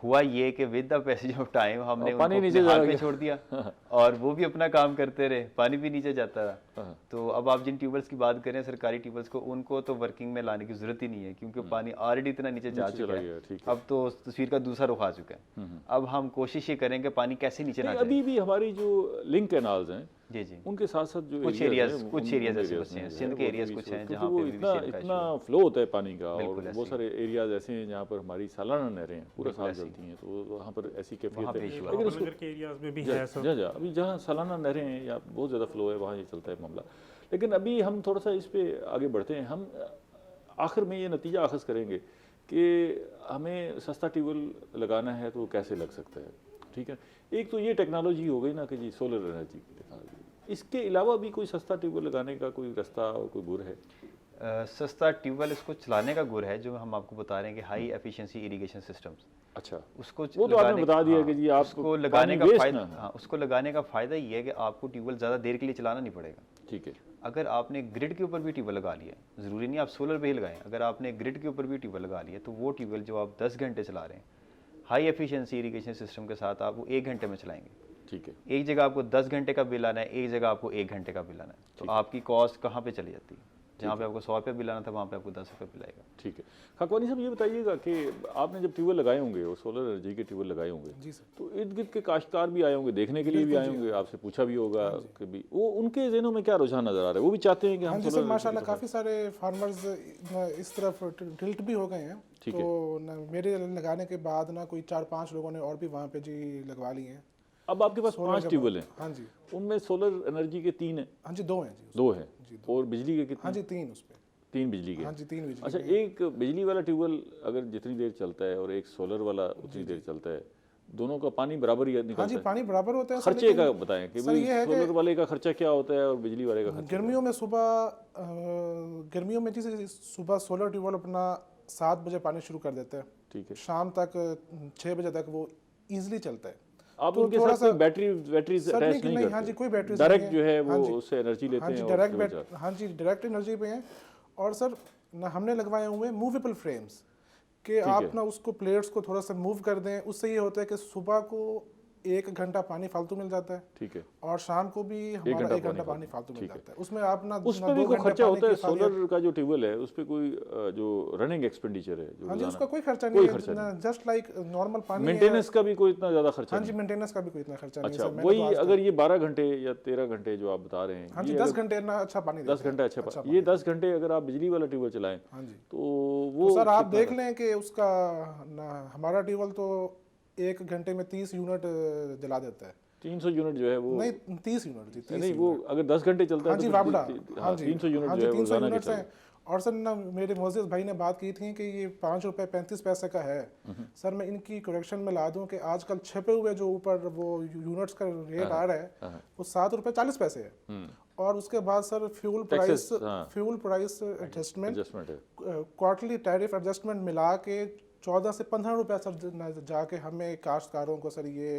हुआ ये कि with the passage of time हमने और पानी उनको नीचे अपने चला हाल में गया। छोड़ दिया और वो भी अपना काम करते रहे, पानी भी नीचे जाता रहा। हाँ। तो अब आप जिन ट्यूबवेल्स की बात करें, सरकारी ट्यूबवेल्स को, उनको तो वर्किंग में लाने की जरूरत ही नहीं है, क्योंकि पानी ऑलरेडी इतना नीचे जा नीचे चुका चला गया, है। ठीक है। अब तो उस तस्वीर का दूसरा रुख आ चुका है। अब हम कोशिश ये करेंगे पानी कैसे नीचे ना नहीं, जाए। अभी भी हमारी जो लिंक कैनाल्स हैं जी जी, उनके साथ साथ जो कुछ एरियाज एरियाज हैं, कुछ उन- एरियाज उन ऐसे areas बचे में हैं, जो सिंध है के वो एरियाज भी कुछ सोच- हैं क्योंकि जहाँ वो पे इतना VVCL का इतना issue है। फ्लो होता है पानी का, और बिल्कुल बहुत ऐसे सारे एरियाज ऐसे हैं जहाँ पर हमारी सालाना नहरें हैं, पूरा बिल्कुल साल ऐसे ही। चलती हैं, तो वहाँ पर ऐसी कैफियत वहाँ पे है। issue लेकिन उसको नगर के एरियाज में भी जा है सब। जा अभी जहाँ सालाना नहरें हैं या बहुत ज़्यादा फ्लो है वहाँ ये चलता है मामला। लेकिन अभी हम थोड़ा सा इस पे आगे बढ़ते हैं। हम आखिर में ये नतीजा अखज़ करेंगे कि हमें सस्ता ट्यूबवेल लगाना है तो कैसे लग सकता है। ठीक है, एक तो ये टेक्नोलॉजी हो गई ना कि जी सोलर एनर्जी की टेक्नोलॉजी, इसके अलावा भी कोई सस्ता ट्यूबवेल लगाने का कोई रास्ता और कोई गुर है? सस्ता ट्यूबवेल इसको चलाने का गुर है, जो हम आपको बता रहे हैं कि हाई एफिशिएंसी इरिगेशन सिस्टम्स। अच्छा, उसको वो तो आपने बता दिया कि जी आप उसको लगाने पानी का waste फायदा, ना हो। हाँ, उसको लगाने का फ़ायदा ये है कि आपको ट्यूबवेल ज़्यादा देर के लिए चलाना नहीं पड़ेगा। ठीक है, अगर आपने ग्रिड के ऊपर भी ट्यूबवेल लगा लिया है, ज़रूरी नहीं आप सोलर पे ही लगाएं, अगर आपने ग्रिड के ऊपर भी ट्यूबवेल लगा लिया तो वो ट्यूबवेल जो आप 10 घंटे चला रहे हैं, हाई एफिशिएंसी इरिगेशन सिस्टम के साथ आप वो 1 घंटे में चलाएंगे। ठीक है, एक जगह आपको 10 घंटे का बिल आना है, एक जगह आपको 1 घंटे का बिल आना है, तो आपकी कॉस्ट कहाँ पे चली जाती है? जहाँ पे आपको 100 रुपये बिल आना था, वहाँ पे आपको 10 रुपये बिल आएगा। ठीक है। खाकवानी साहब ये बताइएगा कि आपने जब ट्यूबवेल लगाए होंगे और सोलर एनर्जी के ट्यूबवेल लगाए होंगे, जी सर। तो इर्द गिर्द के काश्तकार भी आए होंगे, देखने के लिए भी आए होंगे, आपसे पूछा भी होगा कि भी वो उनके ज़हनों में क्या रुझान नज़र आ रहा है? वो भी चाहते हैं कि हाँ हम जी सर, सोलर माशाल्लाह काफ़ी सारे फार्मर्स इस तरफ टिल्ट भी हो गए हैं। ठीक तो मेरे लगाने के बाद ना कोई 4-5 लोगों ने और भी वहाँ पे जी लगवा लिए हैं। अब आपके पास 5 ट्यूबवेल हैं, हाँ जी, उनमें सोलर एनर्जी के 3 हैं? हाँ जी 2 हैं जी। 2 हैं, और बिजली के कितने? हाँ जी 3 उस पे। 3 बिजली के। हाँ जी 3 बिजली अच्छा, एक बिजली वाला ट्यूबवेल अगर जितनी देर चलता है और एक सोलर वाला उतनी देर चलता है, दोनों का पानी बराबर ही हाँ निकलता जी है? पानी बराबर होता है सर, खर्चे का बताएं कि सर भाई ये है कि सोलर वाले का खर्चा क्या होता है और बिजली वाले का खर्चा? गर्मियों में गर्मियों में जैसे सुबह सोलर ट्यूबवेल अपना 7 बजे पानी शुरू कर देता है, ठीक है, शाम तक 6 बजे तक वो इजीली चलता है। आप तो उनके थोड़ा साथ कोई सा- बैटरी सर अटैच नहीं नहीं, करते? हाँ जी कोई बैटरी डायरेक्ट जो है वो हाँ जी, उससे एनर्जी लेते हाँ हैं जी और डायरेक्ट उसमें चार्ज। हाँ जी डायरेक्ट एनर्जी पे हैं। और सर ना हमने लगवाए हुए हैं मूवेबल फ्रेम्स कि आप ना उसको प्लेट्स को थोड़ा सा मूव कर दें, उससे ये होता है कि सुबह को 1 घंटा पानी फालतू मिल जाता है ठीक है, और शाम को भी हमारा 1 घंटा पानी फालतू मिल ठीक है। जाता है। उसमें आप ना उस ना पर भी 2 कोई घंटे खर्चा पानी होता है? की फालियत- सोलर का जो ट्यूबवेल है उस पर कोई जो रनिंग एक्सपेंडिचर है जो हाँ जी रोजाना- उसका कोई खर्चा कोई नहीं खर्चा है, जस्ट लाइक नॉर्मल पानी है। मेंटेनेंस का भी कोई इतना ज़्यादा खर्चा हाँ नहीं? जी मेंटेनेंस का भी कोई इतना खर्चा नहीं है अच्छा, सर। मैंने तो वही आज तक- अगर ये 12 घंटे या 13 घंटे जो आप बता रहे हैं, हाँ जी ये 10 अगर घंटे ना अच्छा पानी 10 देता है। घंटे अच्छा पानी ये 10 घंटे अगर आप बिजली वाला ट्यूबवेल चलाएं हाँ जी तो वो तो सर आप कितना- देख लें कि उसका ना हमारा ट्यूबवेल तो 1 घंटे में 30 यूनिट जला देता है। 300 यूनिट जो है वो नहीं 30 यूनिट जी 30 नहीं, वो अगर 10 घंटे चलता हाँ है जी तो वापडा हाँ 300 यूनिट हाँ जो जी है वो 300 रोजाना के यूनिट्स चल हैं। और सर ना मेरे मोअज़्ज़िज़ भाई ने बात की थी कि ये 5 रुपये 35 पैसे का है। सर मैं इनकी करेक्शन में ला दूं कि आजकल छपे हुए जो ऊपर वो यूनिट्स का रेट आ रहा है वो 7 रुपये 40 पैसे है। और उसके बाद sir fuel price adjustment adjustment है। क्वार्टरली टैरिफ एडजस्टमेंट मिला के 14 से 15 रुपये सर जाके हमें काश्तकारों को सर ये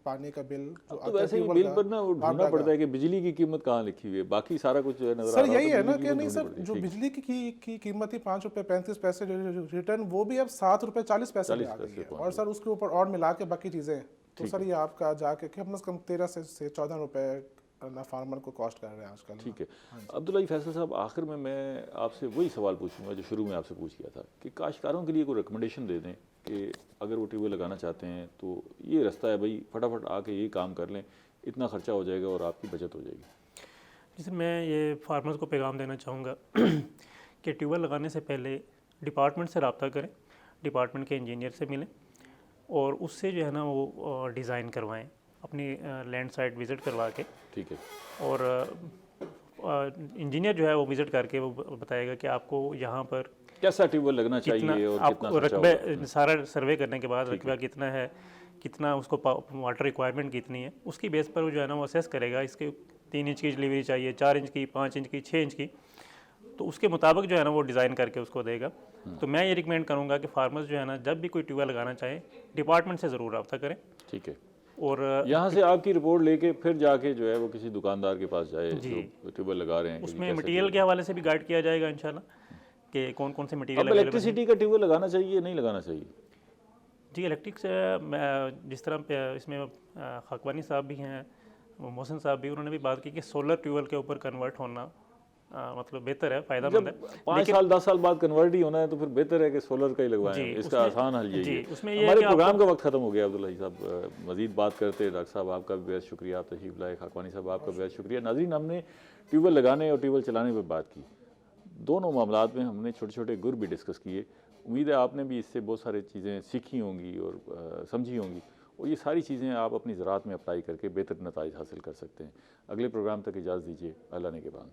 पानी का बिल जो तो वैसे ही बिल पर ना वो ढूंढना पड़ता है कि बिजली की कीमत कहाँ लिखी हुई है, बाकी सारा कुछ जो है नजर आ सर रहा यही होता है ना बिजली कि की नहीं कीमत सर ढूंढनी जो पड़ती है। बिजली की कीमत थी 5 रुपये 35 पैसे रिटर्न वो भी अब 7 रुपये 40 पैसे पे आ 40 गई पैसे है। पहुंच और सर उसके ऊपर और मिला के बाकी चीज़ें तो सर ये आपका जाके कम से कम 13 से 14 रुपये ना फार्मर को कॉस्ट कर रहे हैं आजकल। ठीक है, अब्दुल्ला फैसल साहब, आखिर में मैं आपसे वही सवाल पूछूंगा जो शुरू में आपसे पूछ किया था कि काश्तकारों के लिए कोई रिकमेंडेशन दे दें कि अगर वो ट्यूबवेल लगाना चाहते हैं तो ये रास्ता है भाई, फटाफट आके ये काम कर लें, इतना खर्चा हो जाएगा और आपकी बचत हो जाएगी। जैसे मैं ये फार्मर्स को पैगाम देना चाहूँगा कि ट्यूबवेल लगाने से पहले डिपार्टमेंट से रब्ता करें, डिपार्टमेंट के इंजीनियर से मिलें और उससे जो है ना वो डिज़ाइन करवाएं, अपनी लैंड साइट विज़िट करवा के। ठीक है, और इंजीनियर जो है वो विज़िट करके वो बताएगा कि आपको यहाँ पर कैसा ट्यूबवेल लगना कितना चाहिए और आपको कितना खर्चा होगा। रकबे सारा सर्वे करने के बाद रकबा कितना है, कितना उसको वाटर रिक्वायरमेंट कितनी है, उसकी बेस पर वो जो है ना वो असेस करेगा। इसके 3 इंच की डिलीवरी चाहिए, 4 इंच की, 5 इंच की, 6 इंच की, तो उसके मुताबिक जो है ना वो डिज़ाइन करके उसको देगा। तो मैं ये रिकमेंड करूँगा कि फार्मर्स जो है ना जब भी कोई ट्यूबवेल लगाना चाहें डिपार्टमेंट से ज़रूर रब्ता करें। ठीक है, और यहाँ से आपकी रिपोर्ट लेके फिर जाके जो है वो किसी दुकानदार के पास जाए जो ट्यूबवेल लगा रहे हैं, उसमें मटेरियल के हवाले से भी गाइड किया जाएगा इंशाल्लाह कि कौन कौन से मटेरियल अब इलेक्ट्रिसिटी का ट्यूबवेल लगाना चाहिए नहीं लगाना चाहिए? जी इलेक्ट्रिक से जिस तरह इसमें खाकवानी साहब भी हैं, मोहसिन साहब भी, उन्होंने भी बात की कि सोलर ट्यूबवेल के ऊपर कन्वर्ट होना मतलब बेहतर है, फ़ायदेमंद है। 5 साल 10 साल बाद कन्वर्ट ही होना है तो फिर बेहतर है कि सोलर का ही लगवाएं, इसका आसान हल यही है। उसमें ये हमारे प्रोग्राम का वक्त खत्म हो गया अब्दुल्लाही साहब, मजीद बात करते। डॉक्टर साहब आपका भी बेहद शुक्रिया, आप तशरीफ लाए। खाकवानी साहब आपका बेहद शुक्रिया। नाज़रीन, हमने ट्यूबवेल लगाने और ट्यूबवेल चलाने पर बात की, दोनों मामलात में हमने छोटे छोटे गुर भी डिस्कस किए। उम्मीद है आपने भी इससे बहुत सारी चीज़ें सीखी होंगी और समझी होंगी, और ये सारी चीज़ें आप अपनी ज़राअत में अप्लाई करके बेहतर नताइज हासिल कर सकते हैं। अगले प्रोग्राम तक इजाज़त दीजिए, अल्लाह ने के बाद।